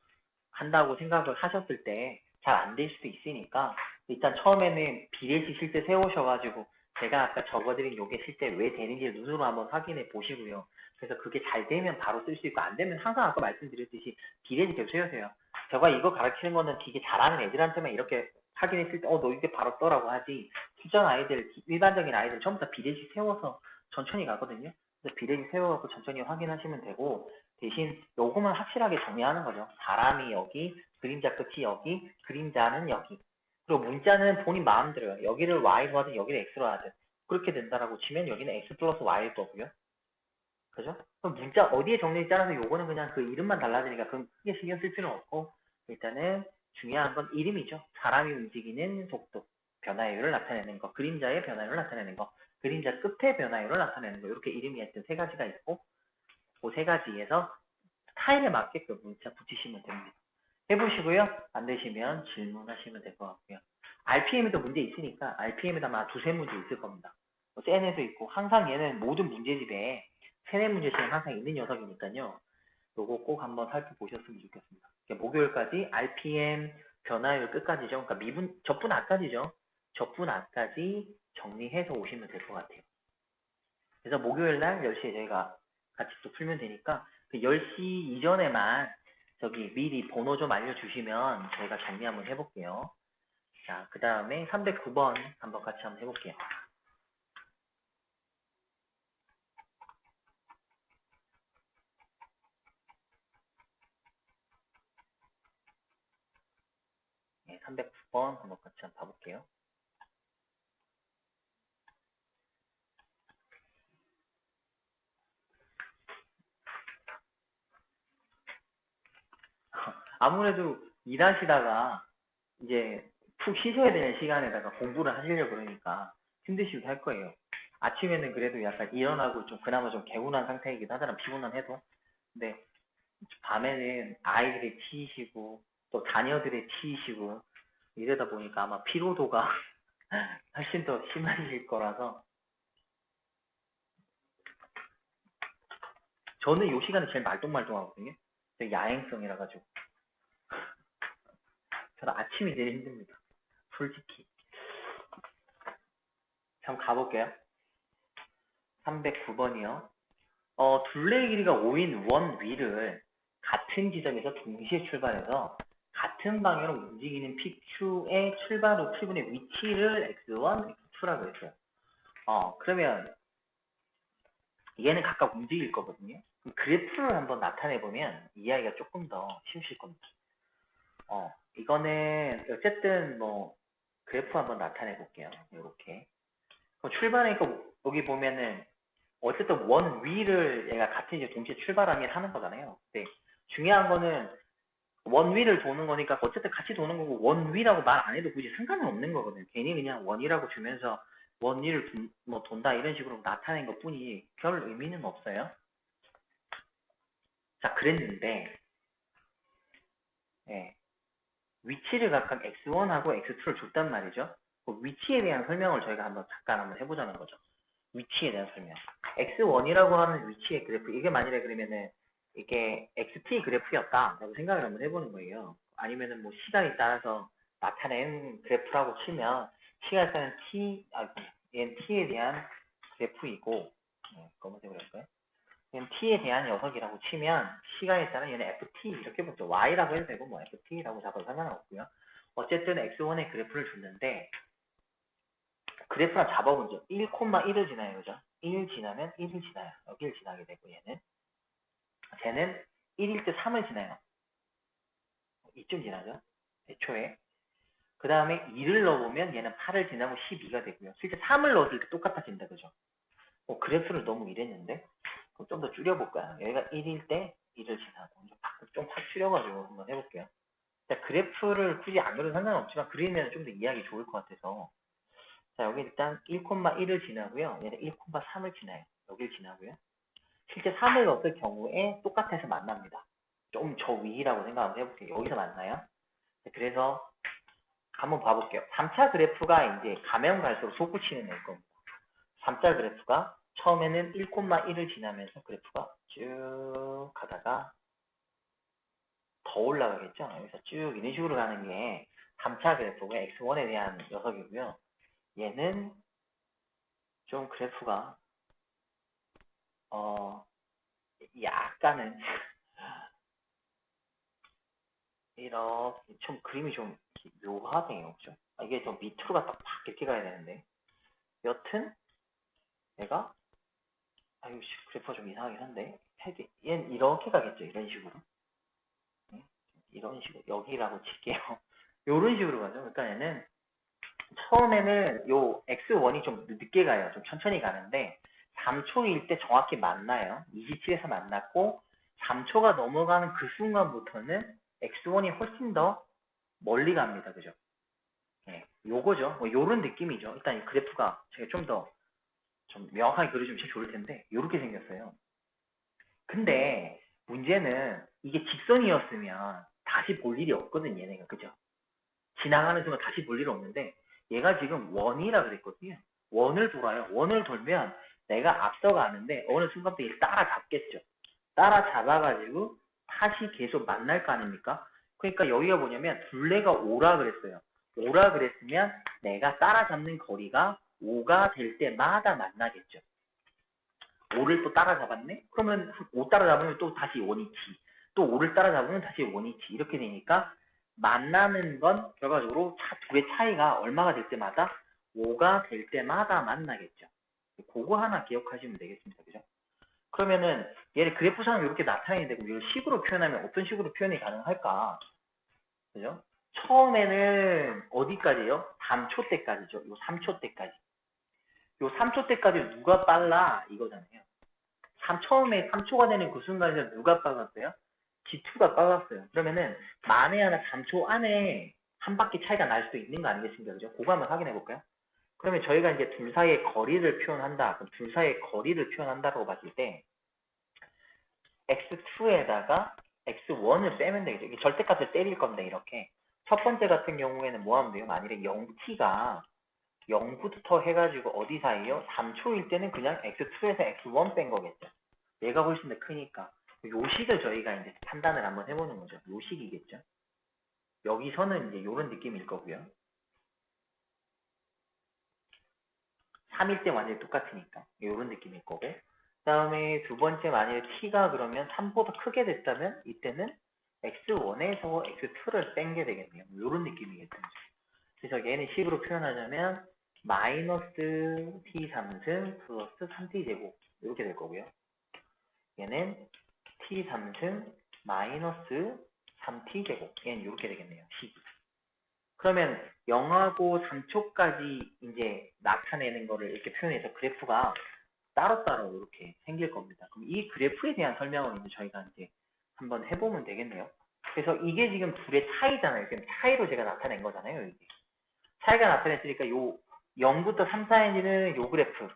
A: 한다고 생각을 하셨을 때 잘 안 될 수도 있으니까 일단 처음에는 비례식 실제 세우셔가지고 제가 아까 적어드린 요게 실제 왜 되는지 눈으로 한번 확인해 보시고요. 그래서 그게 잘 되면 바로 쓸 수 있고 안 되면 항상 아까 말씀드렸듯이 비례식 계속 세우세요. 제가 이거 가르치는 거는 되게 잘하는 애들한테만 이렇게 확인했을 때 너 이게 바로 떠라고 하지 수정 아이들 일반적인 아이들 전부 다 비례식 세워서 천천히 가거든요. 그래서 비례식 세워갖고 천천히 확인하시면 되고 대신 요거만 확실하게 정리하는 거죠. 사람이 여기, 그림자 끝이 여기, 그림자는 여기. 그리고 문자는 본인 마음대로요. 여기를 y로 하든 여기를 x로 하든 그렇게 된다라고 치면 여기는 x 플러스 y일 거고요. 그죠? 그럼 문자 어디에 정리에 따라서 요거는 그냥 그 이름만 달라지니까 그건 크게 신경 쓸 필요는 없고 일단은 중요한 건 이름이죠. 사람이 움직이는 속도, 변화율을 나타내는 거, 그림자의 변화율을 나타내는 거, 그림자 끝의 변화율을 나타내는 거 이렇게 이름이 하여튼 세 가지가 있고 그 세 가지에서 스타일에 맞게 그 문자 붙이시면 됩니다. 해보시고요. 안 되시면 질문하시면 될 것 같고요. RPM에도 문제 있으니까 RPM에도 아마 두세 문제 있을 겁니다. 센에도 있고 항상 얘는 모든 문제집에 세네 문제씩 항상 있는 녀석이니까요. 요거 꼭 한번 살펴보셨으면 좋겠습니다. 목요일까지 RPM 변화율 끝까지죠. 그러니까 미분 접분 앞까지죠. 접분 앞까지 정리해서 오시면 될 것 같아요. 그래서 목요일 날 10시에 저희가 같이 또 풀면 되니까 그 10시 이전에만 저기 미리 번호 좀 알려주시면 저희가 정리 한번 해볼게요. 자, 그 다음에 309번 한번 같이 한번 해볼게요. 네, 309번 한번 같이 한번 봐볼게요. 아무래도 일하시다가 이제 푹 쉬셔야 되는 시간에다가 공부를 하시려고 그러니까 힘드시기도 할 거예요. 아침에는 그래도 약간 일어나고 좀 그나마 좀 개운한 상태이긴 하더라, 피곤한 해도. 근데 밤에는 아이들이 치이시고 또 자녀들이 치이시고 이러다 보니까 아마 피로도가 훨씬 더 심하실 거라서 저는 이 시간에 제일 말똥말똥하거든요. 야행성이라 가지고 저는 아침이 제일 힘듭니다. 솔직히. 한번 가볼게요. 309번이요. 둘레의 길이가 5인 원 위를 같은 지점에서 동시에 출발해서 같은 방향으로 움직이는 PQ의 출발 후 P분의 위치를 X1, X2라고 했어요. 그러면 얘는 각각 움직일 거거든요. 그럼 그래프를 한번 나타내보면 이해하기가 조금 더 쉬우실 겁니다. 이거는 어쨌든 뭐 그래프 한번 나타내 볼게요. 이렇게. 출발하니까 여기 보면은 어쨌든 원 위를 얘가 같은 이제 동시에 출발하긴 하는 거잖아요. 근데 중요한 거는 원 위를 도는 거니까 어쨌든 같이 도는 거고 원 위라고 말 안 해도 굳이 상관은 없는 거거든요. 괜히 그냥 원이라고 주면서 원리를 뭐 돈다 이런 식으로 나타낸 것 뿐이 별 의미는 없어요. 자, 그랬는데 예, 위치를 각각 x1하고 x2를 줬단 말이죠. 그 위치에 대한 설명을 저희가 잠깐 한번 해보자는 거죠. 위치에 대한 설명. x1이라고 하는 위치의 그래프, 이게 만일에 그러면은 이게 xt 그래프였다라고 생각을 한번 해보는 거예요. 아니면은 뭐 시간에 따라서 나타낸 그래프라고 치면 시간에 따른 얘는 t에 대한 그래프이고, 검은색으로 할까요? 얘는 t에 대한 녀석이라고 치면 시간에 따른 얘는 ft 이렇게 보죠. y라고 해도 되고 뭐 ft라고 잡아도 상관없고요. 어쨌든 x1의 그래프를 줬는데 그래프랑 잡아본죠. 1,1을 지나요, 그죠? 1 지나면 1을 지나요. 여기를 지나게 되고 얘는 쟤는 1일 때 3을 지나요. 이쯤 지나죠. 애초에. 그 다음에 2를 넣어보면 얘는 8을 지나고 12가 되고요. 실제 3을 넣었을 때 똑같아진다, 그죠? 그래프를 너무 이랬는데 그럼 좀 더 줄여볼까요? 여기가 1일 때 1을 지나고 좀 확 줄여가지고 한번 해볼게요. 자, 그래프를 굳이 안 그려도 상관없지만 그리면 좀 더 이해하기 좋을 것 같아서 자, 여기 일단 1,1을 지나고요. 얘는 1,3을 지나요. 여기를 지나고요. 실제 3을 넣었을 경우에 똑같아서 만납니다. 좀 저 위라고 생각을 해볼게요. 여기서 만나요. 그래서 한번 봐볼게요. 3차 그래프가 이제 가면 갈수록 솟구치는 애일 겁니다. 3차 그래프가 처음에는 1,1을 지나면서 그래프가 쭉 가다가 더 올라가겠죠. 여기서 쭉 이런 식으로 가는 게 3차 그래프고 x1에 대한 녀석이고요. 얘는 좀 그래프가 약간은 이렇게 좀 그림이 좀 묘하네요. 그죠? 이게 좀 밑으로 갔다 팍 이렇게 가야 되는데 여튼 얘가 아유 그래프가 좀 이상하긴 한데 얘는 이렇게 가겠죠. 이런 식으로 이런 식으로 여기라고 칠게요. 이런 식으로 가죠. 그러니까 얘는 처음에는 요 x1이 좀 늦게 가요. 좀 천천히 가는데 3초일 때 정확히 만나요. 27에서 만났고 3초가 넘어가는 그 순간부터는 x1이 훨씬 더 멀리 갑니다. 그죠? 예, 요거죠. 뭐 요런 느낌이죠. 일단 이 그래프가 제가 좀 더 좀 명확하게 그려주면 제일 좋을 텐데 요렇게 생겼어요. 근데 문제는 이게 직선이었으면 다시 볼 일이 없거든 얘네가. 그죠? 지나가는 순간 다시 볼 일은 없는데 얘가 지금 원이라 그랬거든요. 원을 돌아요. 원을 돌면 내가 앞서가는데 어느 순간부터 얘를 따라잡겠죠. 따라잡아가지고 다시 계속 만날 거 아닙니까? 그러니까 여기가 뭐냐면 둘레가 오라 그랬어요. 오라 그랬으면 내가 따라잡는 거리가 5가 될 때마다 만나겠죠. 5를 또 따라잡았네? 그러면 5 따라잡으면 또 다시 원위치. 또 5를 따라잡으면 다시 원위치. 이렇게 되니까 만나는 건 결과적으로 둘의 차이가 얼마가 될 때마다 5가 될 때마다 만나겠죠. 그거 하나 기억하시면 되겠습니다. 그죠? 그러면은 얘를 그래프상으로 이렇게 나타내야 되고 이걸 식으로 표현하면 어떤 식으로 표현이 가능할까? 그죠? 처음에는 어디까지요? 3초 때까지죠. 요 3초 때까지. 요 3초 때까지 누가 빨라? 이거잖아요. 처음에 3초가 되는 그 순간에서 누가 빨랐어요? G2가 빨랐어요. 그러면은 만에 하나 3초 안에 한 바퀴 차이가 날 수도 있는 거 아니겠습니까? 그죠? 그거 한번 확인해 볼까요? 그러면 저희가 이제 둘 사이의 거리를 표현한다. 그럼 둘 사이의 거리를 표현한다고 봤을 때 x2에다가 x1을 빼면 되겠죠. 이게 절대값을 때릴 건데 이렇게. 첫 번째 같은 경우에는 뭐 하면 돼요? 만일에 0t가 0부터 해가지고 어디 사이요? 3초일 때는 그냥 x2에서 x1 뺀 거겠죠. 얘가 훨씬 더 크니까. 요 식을 저희가 이제 판단을 한번 해보는 거죠. 요 식이겠죠. 여기서는 이제 요런 느낌일 거고요. 3일 때 완전히 똑같으니까. 요런 느낌일 거고. 그 다음에 두 번째 만약에 t가 그러면 3보다 크게 됐다면 이때는 x1에서 x2를 뺀 게 되겠네요. 요런 느낌이겠죠. 그래서 얘는 식으로 표현하자면 마이너스 t3승 플러스 3t 제곱 이렇게 될 거고요. 얘는 t3승 마이너스 3t 제곱 얘는 이렇게 되겠네요. 식이. 그러면 0하고 3초까지 이제 나타내는 거를 이렇게 표현해서 그래프가 따로따로 이렇게 생길 겁니다. 그럼 이 그래프에 대한 설명을 이제 저희가 이제 한번 해보면 되겠네요. 그래서 이게 지금 둘의 차이잖아요. 그럼 차이로 제가 나타낸 거잖아요. 이게. 차이가 나타냈으니까 요 0부터 3, 4인지는 요 그래프,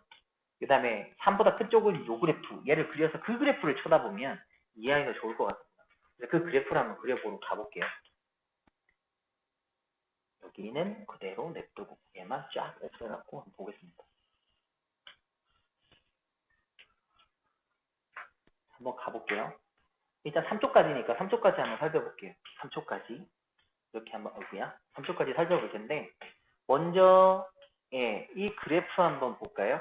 A: 그 다음에 3보다 큰 쪽은 요 그래프, 얘를 그려서 그 그래프를 쳐다보면 이해하기가 좋을 것 같습니다. 그래서 그 그래프를 한번 그려보러 가볼게요. 여기는 그대로 냅두고 얘만 쫙 없애갖고 한번 보겠습니다. 한번 가볼게요. 일단 3초까지니까 3초까지 한번 살펴볼게요. 3초까지 이렇게 한번 어구야 3초까지 살펴볼 텐데 먼저 이 그래프 한번 볼까요?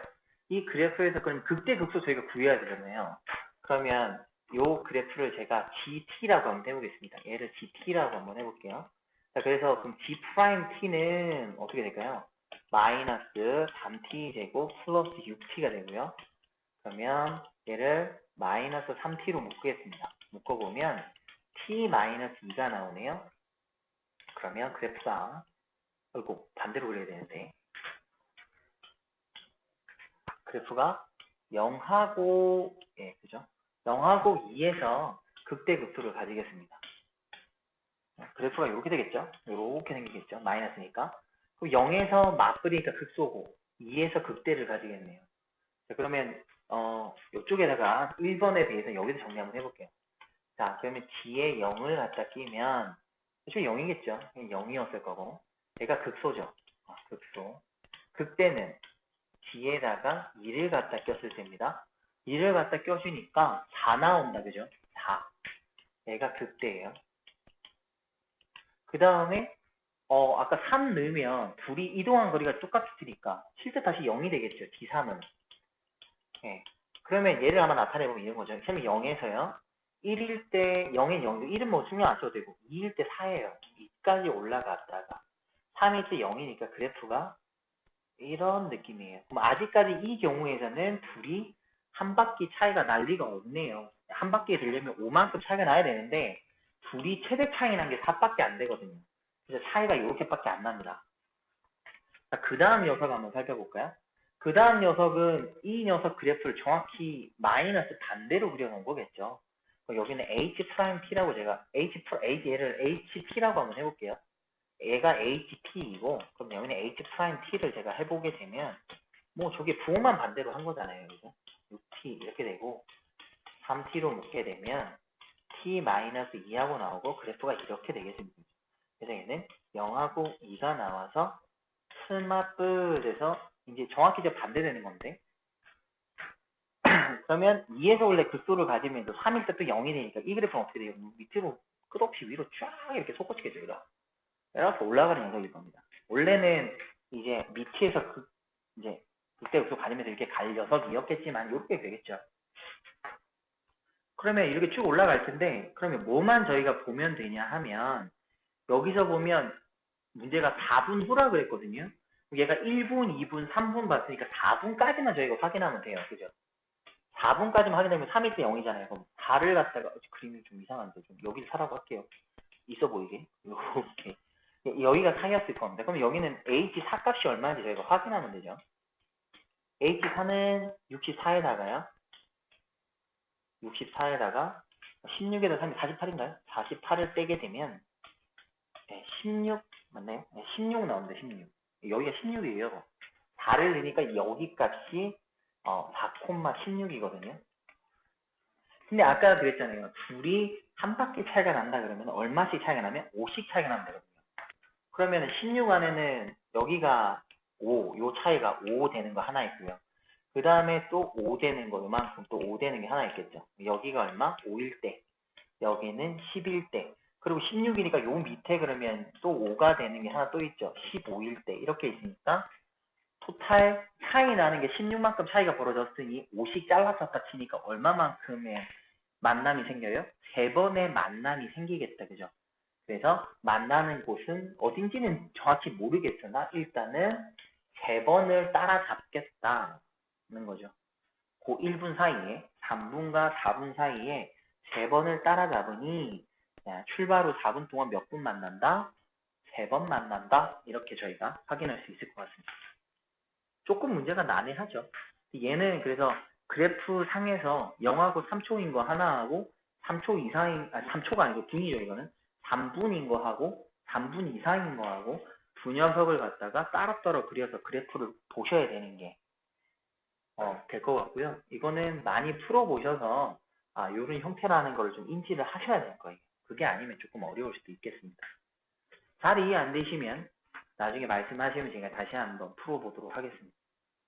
A: 이 그래프에서 그럼 극대 극소 저희가 구해야 되잖아요. 그러면 요 그래프를 제가 GT라고 한번 해보겠습니다. 얘를 GT라고 한번 해볼게요. 자, 그래서 그럼 G 프라임 T는 어떻게 될까요? 마이너스 3T 제곱 플러스 6T가 되고요. 그러면 얘를 마이너스 3T로 묶겠습니다. 묶어보면 T 마이너스 2가 나오네요. 그러면 그래프가 아이고 반대로 그려야 되는데 그래프가 0하고 그죠? 0하고 2에서 극대극소를 가지겠습니다. 그래프가 이렇게 되겠죠? 이렇게 생기겠죠? 마이너스니까. 그럼 0에서 맞불이니까 극소고 2에서 극대를 가지겠네요. 자, 그러면 이쪽에다가 1번에 대해서 여기서 정리 한번 해볼게요. 자, 그러면 G에 0을 갖다 끼면 대충 0이겠죠? 0이었을 거고 얘가 극소죠. 극소. 극대는 G에다가 2를 갖다 꼈을 때입니다. 2를 갖다 껴주니까 4 나온다. 그죠? 4. 얘가 극대예요. 그 다음에 아까 3 넣으면 둘이 이동한 거리가 똑같으니까 실제 다시 0이 되겠죠. D3은. 예. 그러면 얘를 한번 나타내보면 이런 거죠. 처음에 0에서요. 1일 때 0에 0, 1은 뭐 신경 안 써도 되고 2일 때 4예요. 2까지 올라갔다가 3일 때 0이니까 그래프가 이런 느낌이에요. 그럼 아직까지 이 경우에서는 둘이 한 바퀴 차이가 날 리가 없네요. 한 바퀴에 들려면 5만큼 차이가 나야 되는데 둘이 최대 차이 난 게 4밖에 안 되거든요. 그래서 차이가 이렇게밖에 안 납니다. 그 다음 녀석 한번 살펴볼까요? 그 다음 녀석은 이 녀석 그래프를 정확히 마이너스 반대로 그려놓은 거겠죠. 여기는 H'T라고 제가 얘를 HT라고 한번 해볼게요. 얘가 HT이고 그럼 여기는 H'T를 제가 해보게 되면 뭐 저게 부호만 반대로 한 거잖아요. 그죠? 6T 이렇게 되고 3T로 묶게 되면 T-2하고 나오고 그래프가 이렇게 되겠습니다. 그래서 얘는 0하고 2가 나와서 스마트에서 이제 정확히 이제 반대되는 건데 그러면 2에서 원래 극소를 가지면 3일 때 또 0이 되니까 이 그래프는 어떻게 돼요? 밑으로 끝없이 위로 쫙 이렇게 솟구치게 돼요. 이렇게 올라가는 녀석일 겁니다. 원래는 이제 밑에서 이제 극대 극소 가지면서 이렇게 갈 녀석이었겠지만 이렇게 되겠죠. 그러면 이렇게 쭉 올라갈 텐데 그러면 뭐만 저희가 보면 되냐 하면 여기서 보면 문제가 4분 후라 그랬거든요. 얘가 1분, 2분, 3분 봤으니까 4분까지만 저희가 확인하면 돼요. 그죠? 4분까지만 확인하면 3일 때 0이잖아요. 그럼 4를 갖다가 그림이 좀 이상한데 좀 여기를 사라고 할게요. 있어 보이게. 이렇게. 여기가 4였을 겁니다. 그럼 여기는 H4 값이 얼마인지 저희가 확인하면 되죠. H4는 64에다가요. 64에다가 16에다 3이 48인가요? 48을 빼게 되면 16 맞나요? 16 나옵니다. 16. 여기가 16이에요. 4를 넣으니까 여기 값이 4,16이거든요. 근데 아까 그랬잖아요. 둘이 한 바퀴 차이가 난다 그러면 얼마씩 차이가 나면 5씩 차이가 나면 되거든요. 그러면 16 안에는 여기가 5, 요 차이가 5 되는 거 하나 있고요. 그 다음에 또 5 되는 거, 요만큼 또 5 되는 게 하나 있겠죠. 여기가 얼마? 5일 때. 여기는 10일 때. 그리고 16이니까 요 밑에 그러면 또 5가 되는 게 하나 또 있죠. 15일 때. 이렇게 있으니까 토탈 차이 나는 게 16만큼 차이가 벌어졌으니 5씩 잘랐었다 치니까 얼마만큼의 만남이 생겨요? 3번의 만남이 생기겠다. 그죠? 그래서 만나는 곳은 어딘지는 정확히 모르겠으나 일단은 3번을 따라잡겠다는 거죠. 그 1분 사이에 3분과 4분 사이에 3번을 따라잡으니 출발 후 4분 동안 몇 분 만난다? 3번 만난다? 이렇게 저희가 확인할 수 있을 것 같습니다. 조금 문제가 난해하죠. 얘는 그래서 그래프 상에서 0하고 3초인 거 하나하고 3초 이상인, 3초가 아니고 분이죠, 이거는. 3분인 거 하고 3분 이상인 거 하고 두 녀석을 갖다가 따로따로 그려서 그래프를 보셔야 되는 게 될 것 같고요. 이거는 많이 풀어보셔서 이런 형태라는 걸 좀 인지를 하셔야 될 거예요. 그게 아니면 조금 어려울 수도 있겠습니다. 잘 이해 안 되시면 나중에 말씀하시면 제가 다시 한번 풀어보도록 하겠습니다.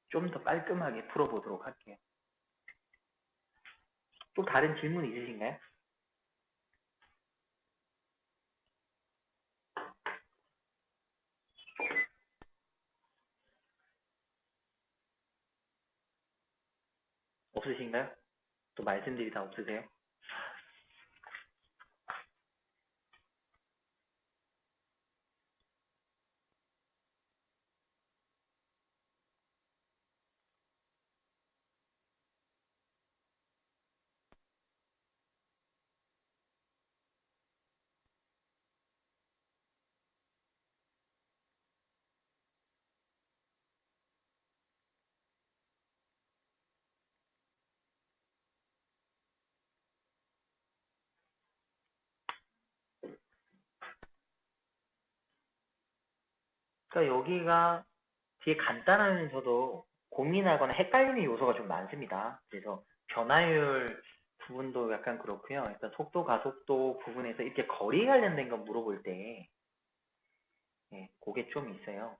A: 좀 더 깔끔하게 풀어보도록 할게요. 또 다른 질문 있으신가요? 없으신가요? 또 말씀드리다 없으세요? 그러니까 여기가 되게 간단하면서도 고민하거나 헷갈리는 요소가 좀 많습니다. 그래서 변화율 부분도 약간 그렇고요. 일단 속도, 가속도 부분에서 이렇게 거리 관련된 거 물어볼 때 그게 좀 있어요.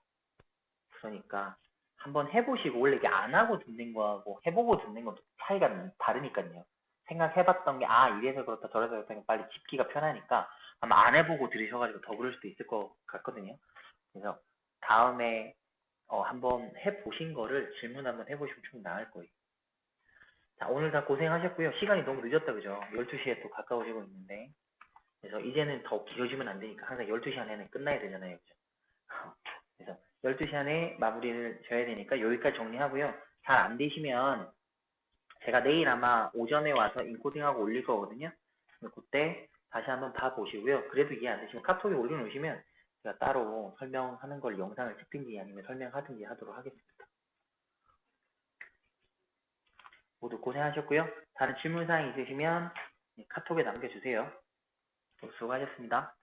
A: 그러니까 한번 해보시고 원래 이게 안 하고 듣는 거하고 해보고 듣는 것도 차이가 다르니까요. 생각해봤던 게 이래서 그렇다 저래서 그렇다 빨리 짚기가 편하니까 아마 안 해보고 들으셔가지고 더 그럴 수도 있을 것 같거든요. 그래서 다음에 한번 해보신 거를 질문 한번 해보시면 좀 나을 거예요. 자, 오늘 다 고생하셨고요. 시간이 너무 늦었다, 그죠? 12시에 또 가까워지고 있는데. 그래서 이제는 더 길어지면 안 되니까 항상 12시 안에는 끝나야 되잖아요, 그죠? 그래서 12시 안에 마무리를 져야 되니까 여기까지 정리하고요. 잘 안 되시면 제가 내일 아마 오전에 와서 인코딩하고 올릴 거거든요. 그때 다시 한번 봐보시고요. 그래도 이해 안 되시면 카톡에 올려놓으시면 제가 따로 설명하는 걸 영상을 찍든지 아니면 설명하든지 하도록 하겠습니다. 모두 고생하셨고요. 다른 질문사항 있으시면 카톡에 남겨주세요. 수고하셨습니다.